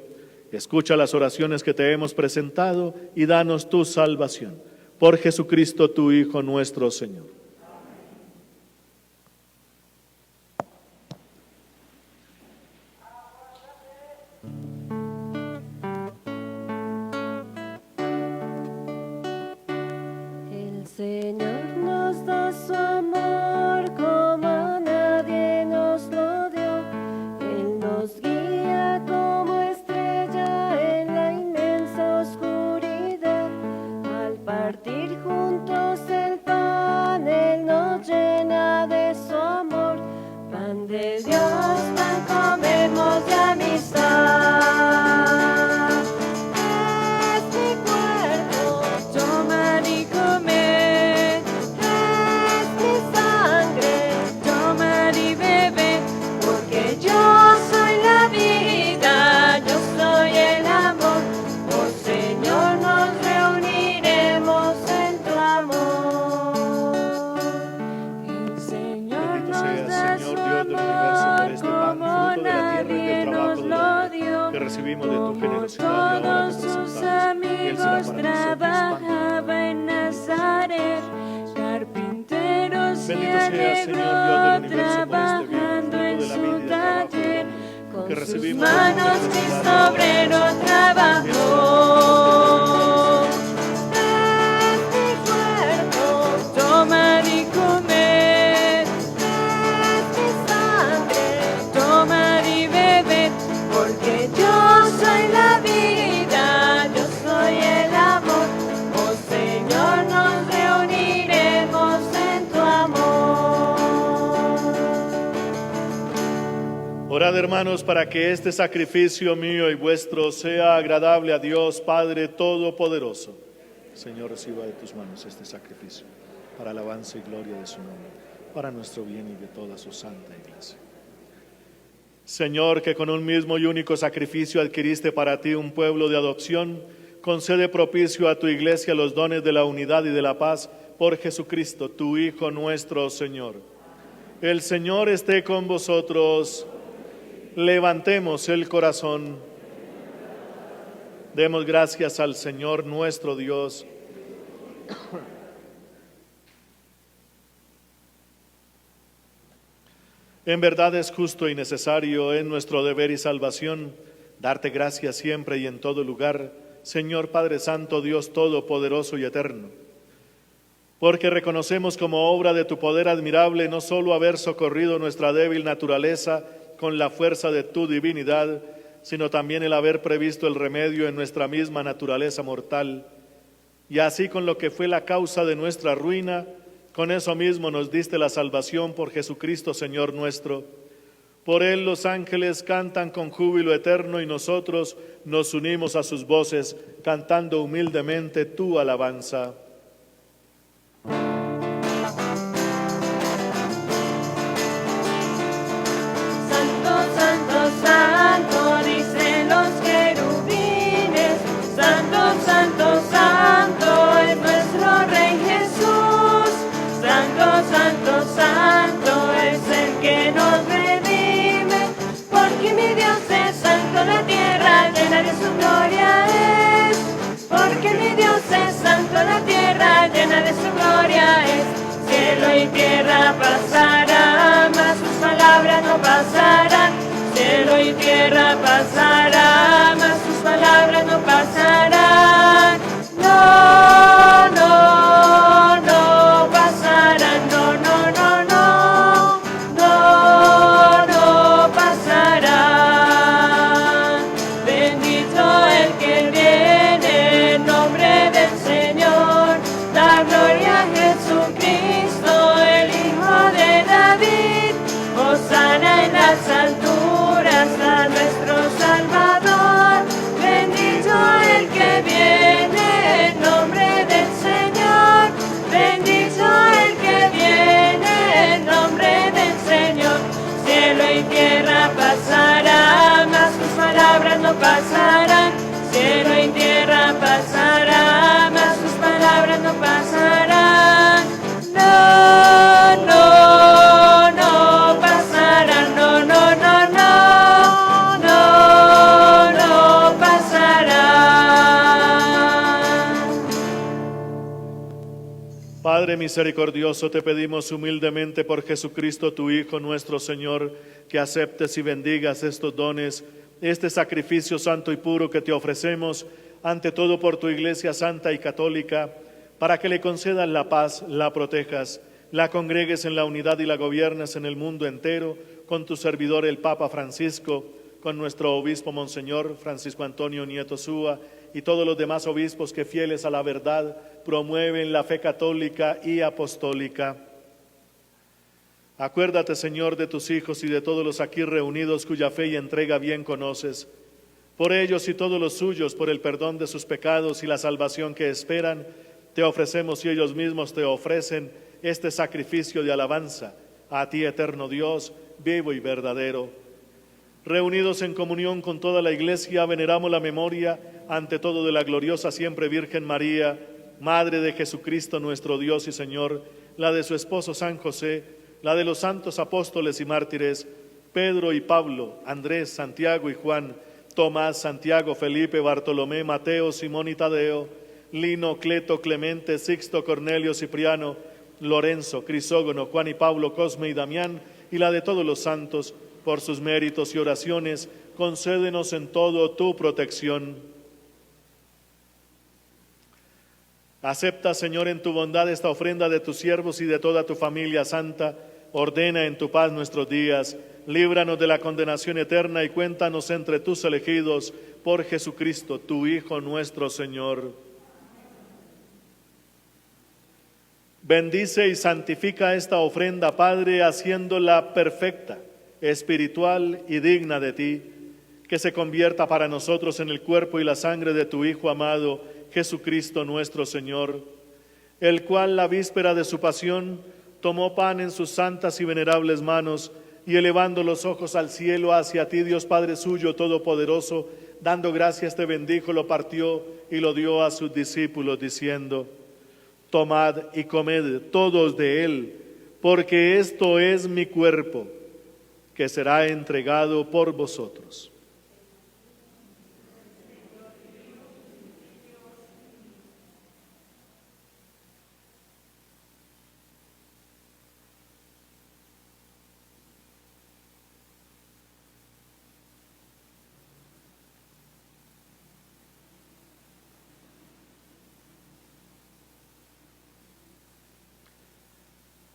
escucha las oraciones que te hemos presentado y danos tu salvación. Por Jesucristo, tu Hijo nuestro Señor. El Señor nos da su amor como a nadie nos lo dio. Él nos guía como estrella en la inmensa oscuridad. Al partir juntos el pan, Él nos llena de su amor. Pan de Dios, pan comemos de amistad. Es mi cuerpo, tomar y comer. Es mi sangre, tomar y beber. Porque yo soy la vida, yo soy el amor. Oh Señor, nos reuniremos en tu amor. El Señor Bendito nos sea, da Señor su Dios del universo, por amor este pan, como fruto de la tierra y nadie del trabajo nos del lo hombre, dio. que recibimos de tu Como generosidad y ahora todos te sus presentamos. Él será amigos para nosotros pan. trabajaba en Nazaret, carpinteros y Bendito sea, Señor Dios del arreglo universo, por este bien, trabajando en fruto de la su vida y del trabajo del taller. hombre, Con que sus recibimos de tu manos generosidad y Cristo ahora obrero trabajó. Es mi cuerpo, tomar y comer. Es mi sangre, tomar y beber. Porque yo soy la vida, yo soy el amor. Oh Señor, nos reuniremos en tu amor. Orad, hermanos, para que este sacrificio mío y vuestro sea agradable a Dios Padre Todopoderoso. Señor, reciba de tus manos este sacrificio, para alabanza y gloria de su nombre, para nuestro bien y de toda su santa iglesia. Señor, que con un mismo y único sacrificio adquiriste para ti un pueblo de adopción, concede propicio a tu iglesia los dones de la unidad y de la paz por Jesucristo, tu Hijo nuestro Señor. El Señor esté con vosotros. Levantemos el corazón. Demos gracias al Señor nuestro Dios. En verdad es justo y necesario, es nuestro deber y salvación, darte gracias siempre y en todo lugar, Señor Padre Santo, Dios Todopoderoso y Eterno, porque reconocemos como obra de tu poder admirable no solo haber socorrido nuestra débil naturaleza con la fuerza de tu divinidad, sino también el haber previsto el remedio en nuestra misma naturaleza mortal, y así con lo que fue la causa de nuestra ruina, con eso mismo nos diste la salvación por Jesucristo, Señor nuestro. Por Él los ángeles cantan con júbilo eterno y nosotros nos unimos a sus voces, cantando humildemente tu alabanza. Santo, santo, santo, dicen los querubines. Santo, santo, santo, es nuestro Rey Jesús. Santo, santo, santo, es el que nos redime. Porque mi Dios es santo, la tierra llena de su gloria es. Porque mi Dios es santo, la tierra y tierra pasará, mas sus palabras no pasarán. No, no, no pasarán, no, no, no, no, no, no pasarán. Bendito el que viene en nombre del Señor, la gloria a Jesucristo, el Hijo de David. Hosana en las alturas a nuestro Salvador. Bendito el que viene en nombre del Señor. Bendito el que viene en nombre del Señor. Cielo y tierra pasará, mas sus palabras no pasarán. Cielo y tierra pasará, mas sus palabras no pasarán. No, no, no pasarán. No, no, no, no, no, no pasarán. Padre misericordioso, te pedimos humildemente por Jesucristo, tu Hijo, nuestro Señor, que aceptes y bendigas estos dones, este sacrificio santo y puro que te ofrecemos, ante todo por tu Iglesia santa y católica, para que le concedas la paz, la protejas, la congregues en la unidad y la gobiernes en el mundo entero, con tu servidor el Papa Francisco, con nuestro obispo Monseñor Francisco Antonio Nieto Súa y todos los demás obispos que, fieles a la verdad, promueven la fe católica y apostólica. Acuérdate, Señor, de tus hijos y de todos los aquí reunidos cuya fe y entrega bien conoces. Por ellos y todos los suyos, por el perdón de sus pecados y la salvación que esperan, te ofrecemos y ellos mismos te ofrecen este sacrificio de alabanza a ti, eterno Dios, vivo y verdadero. Reunidos en comunión con toda la Iglesia, veneramos la memoria, ante todo, de la gloriosa siempre Virgen María, Madre de Jesucristo nuestro Dios y Señor, la de su esposo San José, la de los santos apóstoles y mártires, Pedro y Pablo, Andrés, Santiago y Juan, Tomás, Santiago, Felipe, Bartolomé, Mateo, Simón y Tadeo, Lino, Cleto, Clemente, Sixto, Cornelio, Cipriano, Lorenzo, Crisógono, Juan y Pablo, Cosme y Damián, y la de todos los santos, por sus méritos y oraciones, concédenos en todo tu protección. Acepta, Señor, en tu bondad esta ofrenda de tus siervos y de toda tu familia santa. Ordena en tu paz nuestros días, líbranos de la condenación eterna y cuéntanos entre tus elegidos, por Jesucristo, tu Hijo nuestro Señor. Bendice y santifica esta ofrenda, Padre, haciéndola perfecta, espiritual y digna de ti, que se convierta para nosotros en el cuerpo y la sangre de tu Hijo amado, Jesucristo nuestro Señor, el cual la víspera de su pasión tomó pan en sus santas y venerables manos, y elevando los ojos al cielo hacia ti, Dios Padre suyo todopoderoso, dando gracias te bendijo, lo partió y lo dio a sus discípulos, diciendo: tomad y comed todos de él, porque esto es mi cuerpo, que será entregado por vosotros.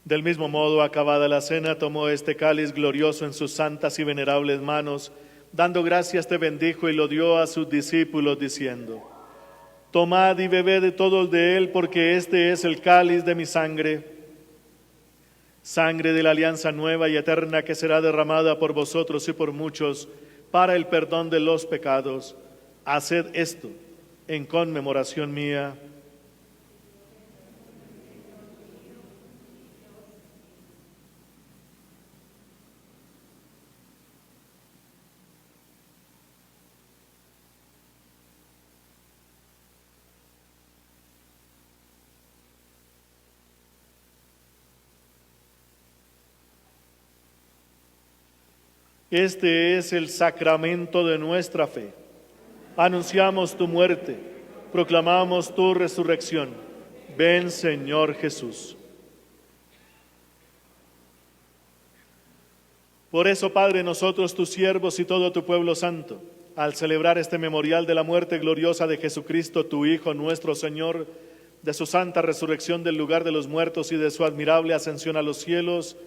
Del mismo modo, acabada la cena, tomó este cáliz glorioso en sus santas y venerables manos, dando gracias te bendijo y lo dio a sus discípulos, diciendo: tomad y bebed todos de él, porque este es el cáliz de mi sangre, sangre de la alianza nueva y eterna, que será derramada por vosotros y por muchos para el perdón de los pecados. Haced esto en conmemoración mía. Este es el sacramento de nuestra fe. Anunciamos tu muerte, proclamamos tu resurrección. Ven, Señor Jesús. Por eso, Padre, nosotros, tus siervos y todo tu pueblo santo, al celebrar este memorial de la muerte gloriosa de Jesucristo, tu Hijo, nuestro Señor, de su santa resurrección del lugar de los muertos y de su admirable ascensión a los cielos,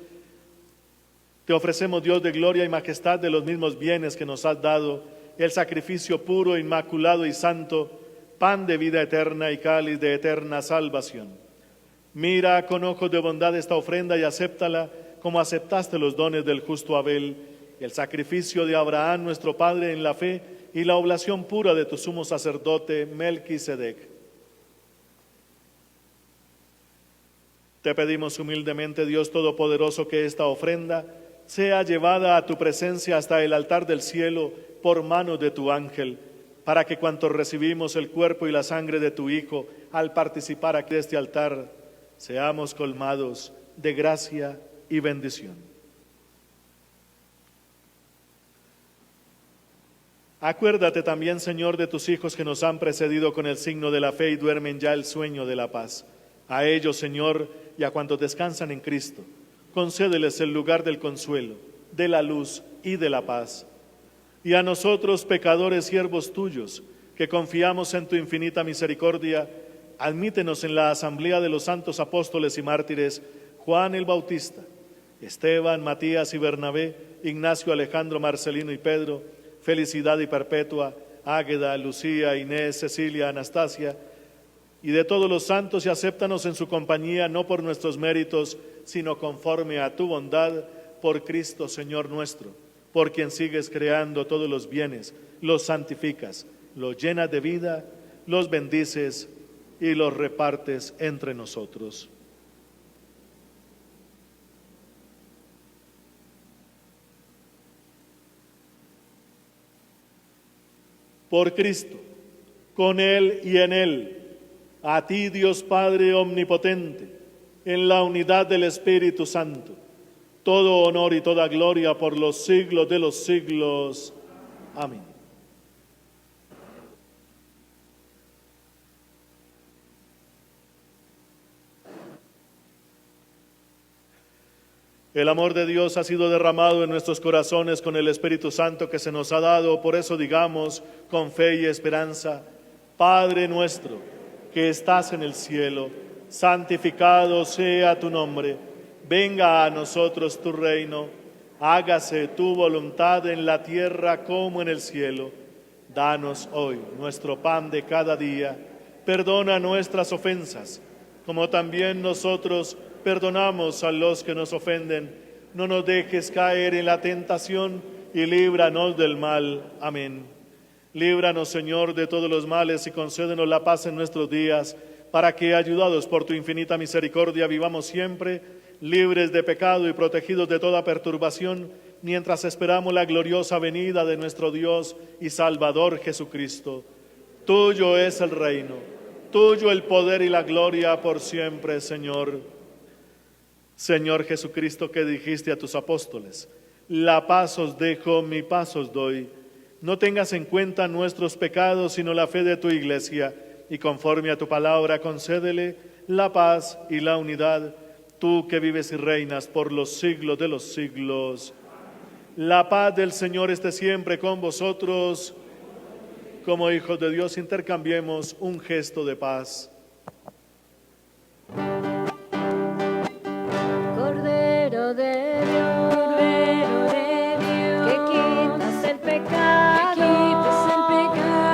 te ofrecemos, Dios de gloria y majestad, de los mismos bienes que nos has dado, el sacrificio puro, inmaculado y santo, pan de vida eterna y cáliz de eterna salvación. Mira con ojos de bondad esta ofrenda y acéptala como aceptaste los dones del justo Abel, el sacrificio de Abraham, nuestro Padre en la fe, y la oblación pura de tu sumo sacerdote, Melquisedec. Te pedimos humildemente, Dios Todopoderoso, que esta ofrenda sea llevada a tu presencia hasta el altar del cielo por mano de tu ángel, para que cuantos recibimos el cuerpo y la sangre de tu Hijo, al participar aquí de este altar, seamos colmados de gracia y bendición. Acuérdate también, Señor, de tus hijos que nos han precedido con el signo de la fe y duermen ya el sueño de la paz. A ellos, Señor, y a cuantos descansan en Cristo, concédeles el lugar del consuelo, de la luz y de la paz. Y a nosotros, pecadores siervos tuyos, que confiamos en tu infinita misericordia, admítenos en la asamblea de los santos apóstoles y mártires, Juan el Bautista, Esteban, Matías y Bernabé, Ignacio, Alejandro, Marcelino y Pedro, Felicidad y Perpetua, Águeda, Lucía, Inés, Cecilia, Anastasia, y de todos los santos, y acéptanos en su compañía, no por nuestros méritos, sino conforme a tu bondad, por Cristo Señor nuestro, por quien sigues creando todos los bienes, los santificas, los llenas de vida, los bendices y los repartes entre nosotros. Por Cristo, con Él y en Él, a ti, Dios Padre omnipotente, en la unidad del Espíritu Santo, todo honor y toda gloria por los siglos de los siglos. Amén. El amor de Dios ha sido derramado en nuestros corazones con el Espíritu Santo que se nos ha dado. Por eso digamos con fe y esperanza: Padre nuestro, que estás en el cielo, santificado sea tu nombre. Venga a nosotros tu reino. Hágase tu voluntad en la tierra como en el cielo. Danos hoy nuestro pan de cada día. Perdona nuestras ofensas, como también nosotros perdonamos a los que nos ofenden. No nos dejes caer en la tentación y líbranos del mal. Amén. Líbranos, Señor, de todos los males y concédenos la paz en nuestros días, para que, ayudados por tu infinita misericordia, vivamos siempre libres de pecado y protegidos de toda perturbación, mientras esperamos la gloriosa venida de nuestro Dios y Salvador Jesucristo. Tuyo es el reino, tuyo el poder y la gloria por siempre, Señor. Señor Jesucristo, que dijiste a tus apóstoles: la paz os dejo, mi paz os doy. No tengas en cuenta nuestros pecados, sino la fe de tu Iglesia, y conforme a tu palabra concédele la paz y la unidad, tú que vives y reinas por los siglos de los siglos. La paz del Señor esté siempre con vosotros. Como hijos de Dios, intercambiemos un gesto de paz. Cordero de Dios, que quitas el pecado,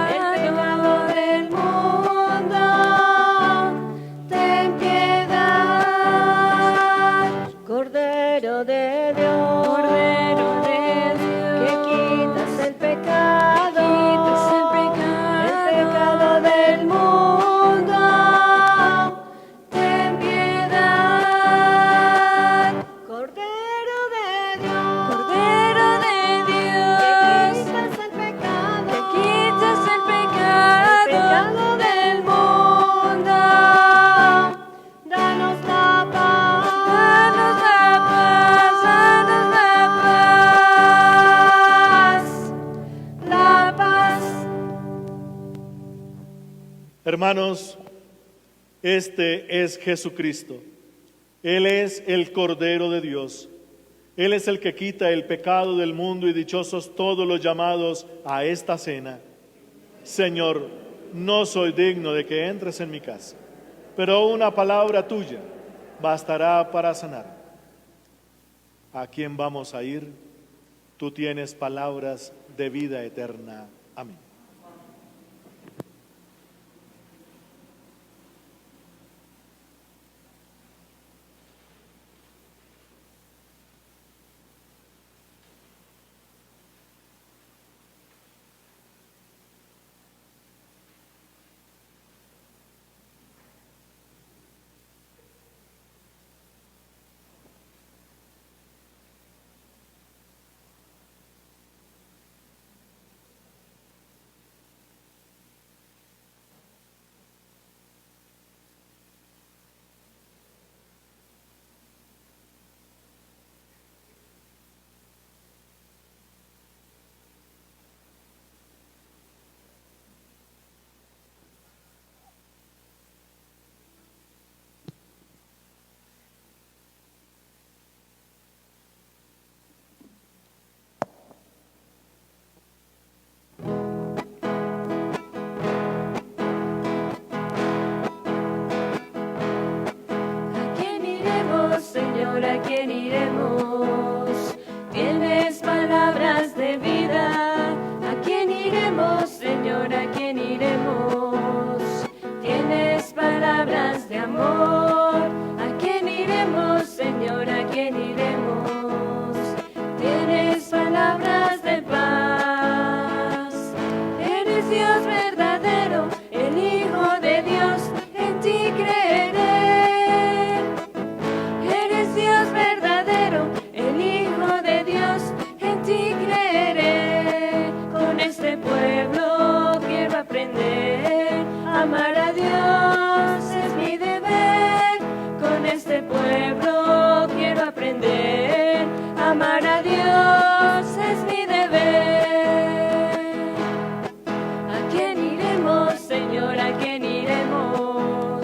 el pecado del mundo, ten piedad. Cordero de Dios, que quitas el pecado, el pecado del mundo, ten piedad. Cordero de Dios, que quitas el pecado del mundo, danos la paz, la paz. Hermanos, este es Jesucristo. Él es el Cordero de Dios. Él es el que quita el pecado del mundo y dichosos todos los llamados a esta cena. Señor, no soy digno de que entres en mi casa, pero una palabra tuya bastará para sanar. ¿A quién vamos a ir? Tú tienes palabras de vida eterna. Amén. Señor, ¿a quién iremos? Tienes palabras de vida. ¿A quién iremos, Señor? ¿A quién iremos? Tienes palabras de amor. ¿A quién iremos, Señor? ¿A quién iremos? Tienes palabras de paz. Eres Dios verdadero, el Hijo de Dios, en ti creeré. Amar a Dios es mi deber, con este pueblo quiero aprender. Amar a Dios es mi deber. ¿A quién iremos, Señor? ¿A quién iremos?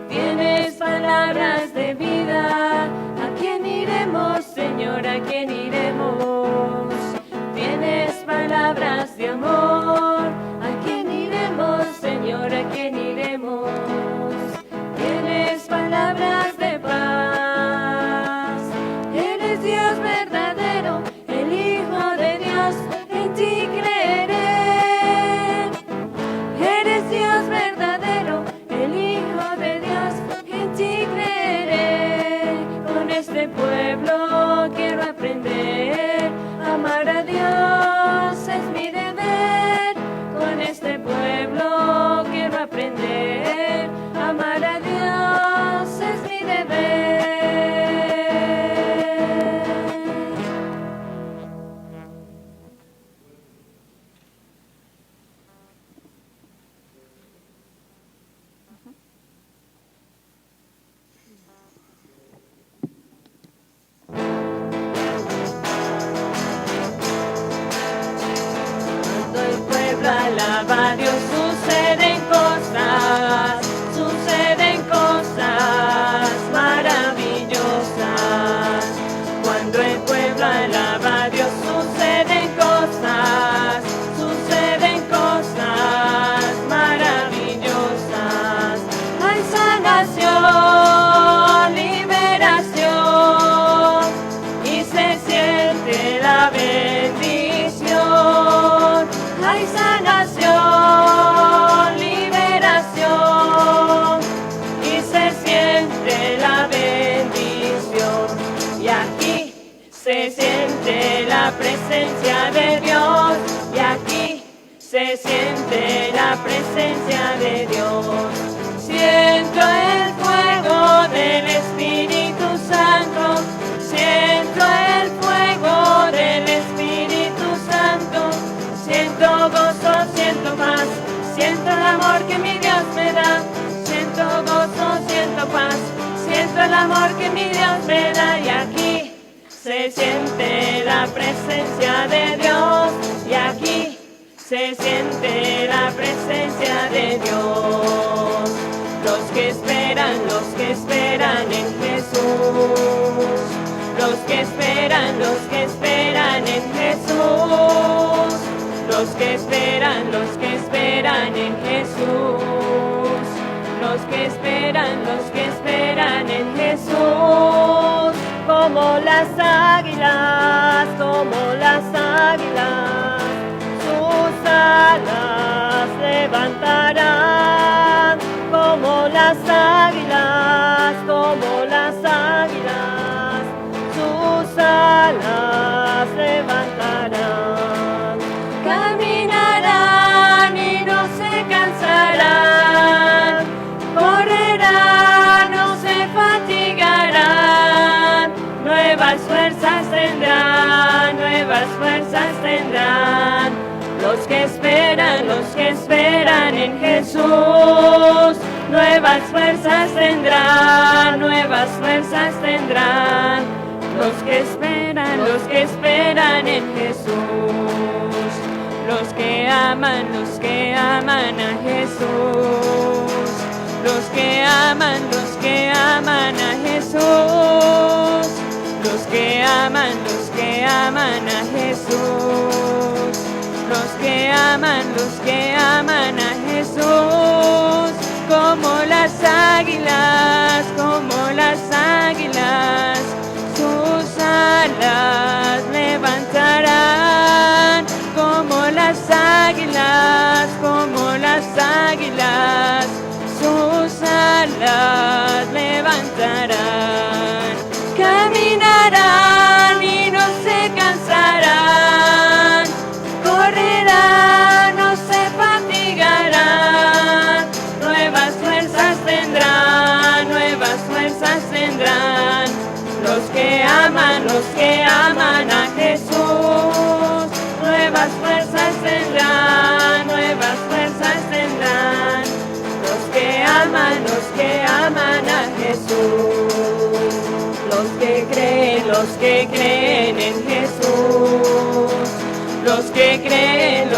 Tienes palabras de vida. ¿A quién iremos, Señor? ¿A quién iremos? Tienes palabras de amor. Señor, ¿a quién iremos? Tienes palabras de paz. Eres Dios verdadero, el Hijo de Dios, en ti creeré. Eres Dios verdadero, el Hijo de Dios, en ti creeré. Con este pueblo quiero aprender. Amar a Dios es mi deber. Con este pueblo quiero aprender. Amar a Dios es mi deber. Cuando el pueblo alaba a Dios, suceden cosas maravillosas. Cuando el pueblo alaba a Dios, suceden cosas maravillosas. Hay sanación, liberación, y se siente la bendición. Hay sanación, liberación, y se siente la bendición. Y aquí se siente la presencia de Dios. Y aquí se siente la presencia de Dios. Siento el fuego del Espíritu Santo. Siento el fuego del Espíritu Santo. Siento gozo, siento paz, siento el amor que mi Dios me da. Siento gozo, siento paz, siento el amor que mi Dios me da. Y aquí se siente la presencia de Dios. Y aquí se siente la presencia de Dios. Los que esperan en Jesús, los que esperan en Jesús, los que esperan en Jesús, los que esperan en Jesús, como las águilas, sus alas levantarán, como las águilas, sus alas levantarán. Caminarán y no se cansarán, correrán, no se fatigarán, nuevas fuerzas tendrán, los que esperan en Jesús, nuevas fuerzas tendrán, los que esperan en Jesús, los que aman a Jesús, los que aman a Jesús, los que aman a Jesús, los que aman a Jesús, como las águilas, sus alas levantarán, como las águilas, sus alas levantarán. Caminarán y no se cansarán, correrán, no se fatigarán, nuevas fuerzas tendrán, los que aman a Jesús, nuevas fuerzas tendrán, los que aman a Jesús, los que creen en Jesús, los que creen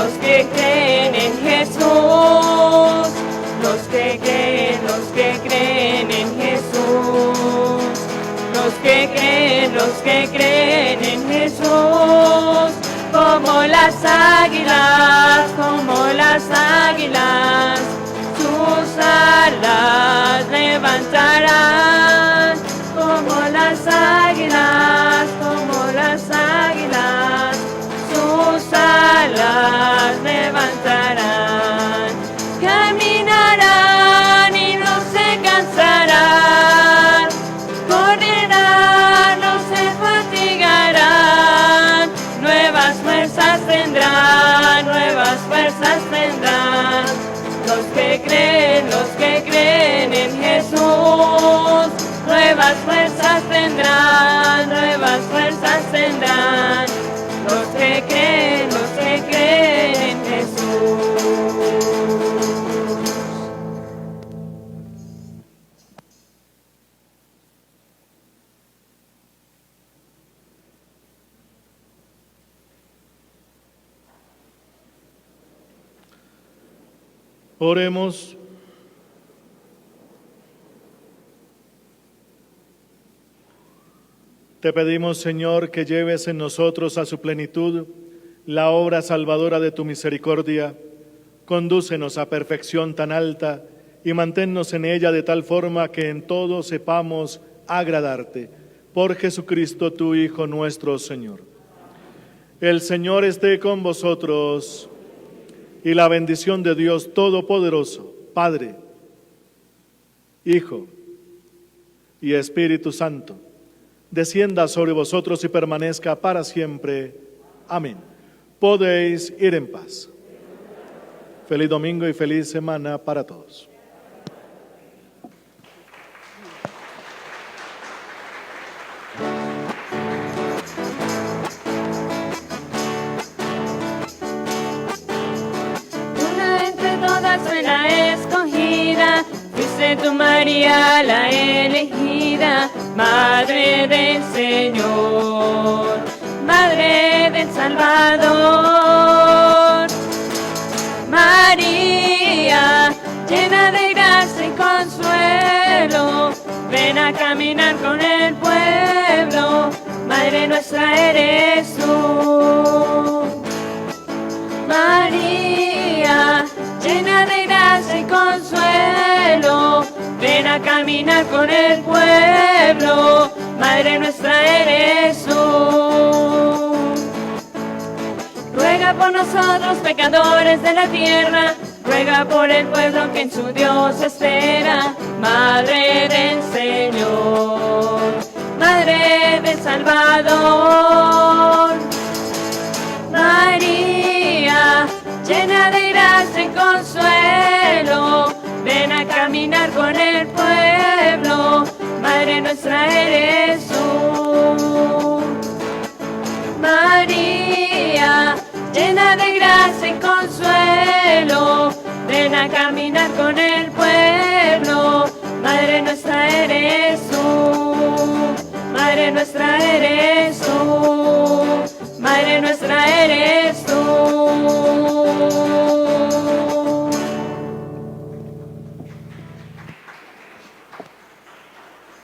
en Jesús, los que creen en Jesús, los que creen en Jesús, como las águilas, sus alas levantarán, como las águilas, sus alas levantarán. Caminarán y no se cansarán, correrán, no se fatigarán, nuevas fuerzas tendrán, los que creen en Jesús, nuevas fuerzas tendrán, los que creen en Jesús. Oremos. Te pedimos, Señor, que lleves en nosotros a su plenitud la obra salvadora de tu misericordia. Condúcenos a perfección tan alta y manténnos en ella de tal forma que en todo sepamos agradarte. Por Jesucristo, tu Hijo nuestro Señor. El Señor esté con vosotros y la bendición de Dios Todopoderoso, Padre, Hijo y Espíritu Santo, descienda sobre vosotros y permanezca para siempre. Amén. Podéis ir en paz. Feliz domingo y feliz semana para todos. Una entre todas fue la escogida, fuiste tú, María, la elegida, Madre del Señor, Madre del Salvador. María, llena de gracia y consuelo, ven a caminar con el pueblo. Madre nuestra eres tú. María, llena de gracia y consuelo, ven a caminar con el pueblo. Madre nuestra eres tú. Ruega por nosotros pecadores de la tierra, ruega por el pueblo que en su Dios espera. Madre del Señor, Madre del Salvador. María, llena de gracia y consuelo, ven a caminar con el pueblo. Madre nuestra eres tú. María, llena de gracia y consuelo, ven a caminar con el pueblo. Madre nuestra eres tú. Madre nuestra eres tú. Madre nuestra eres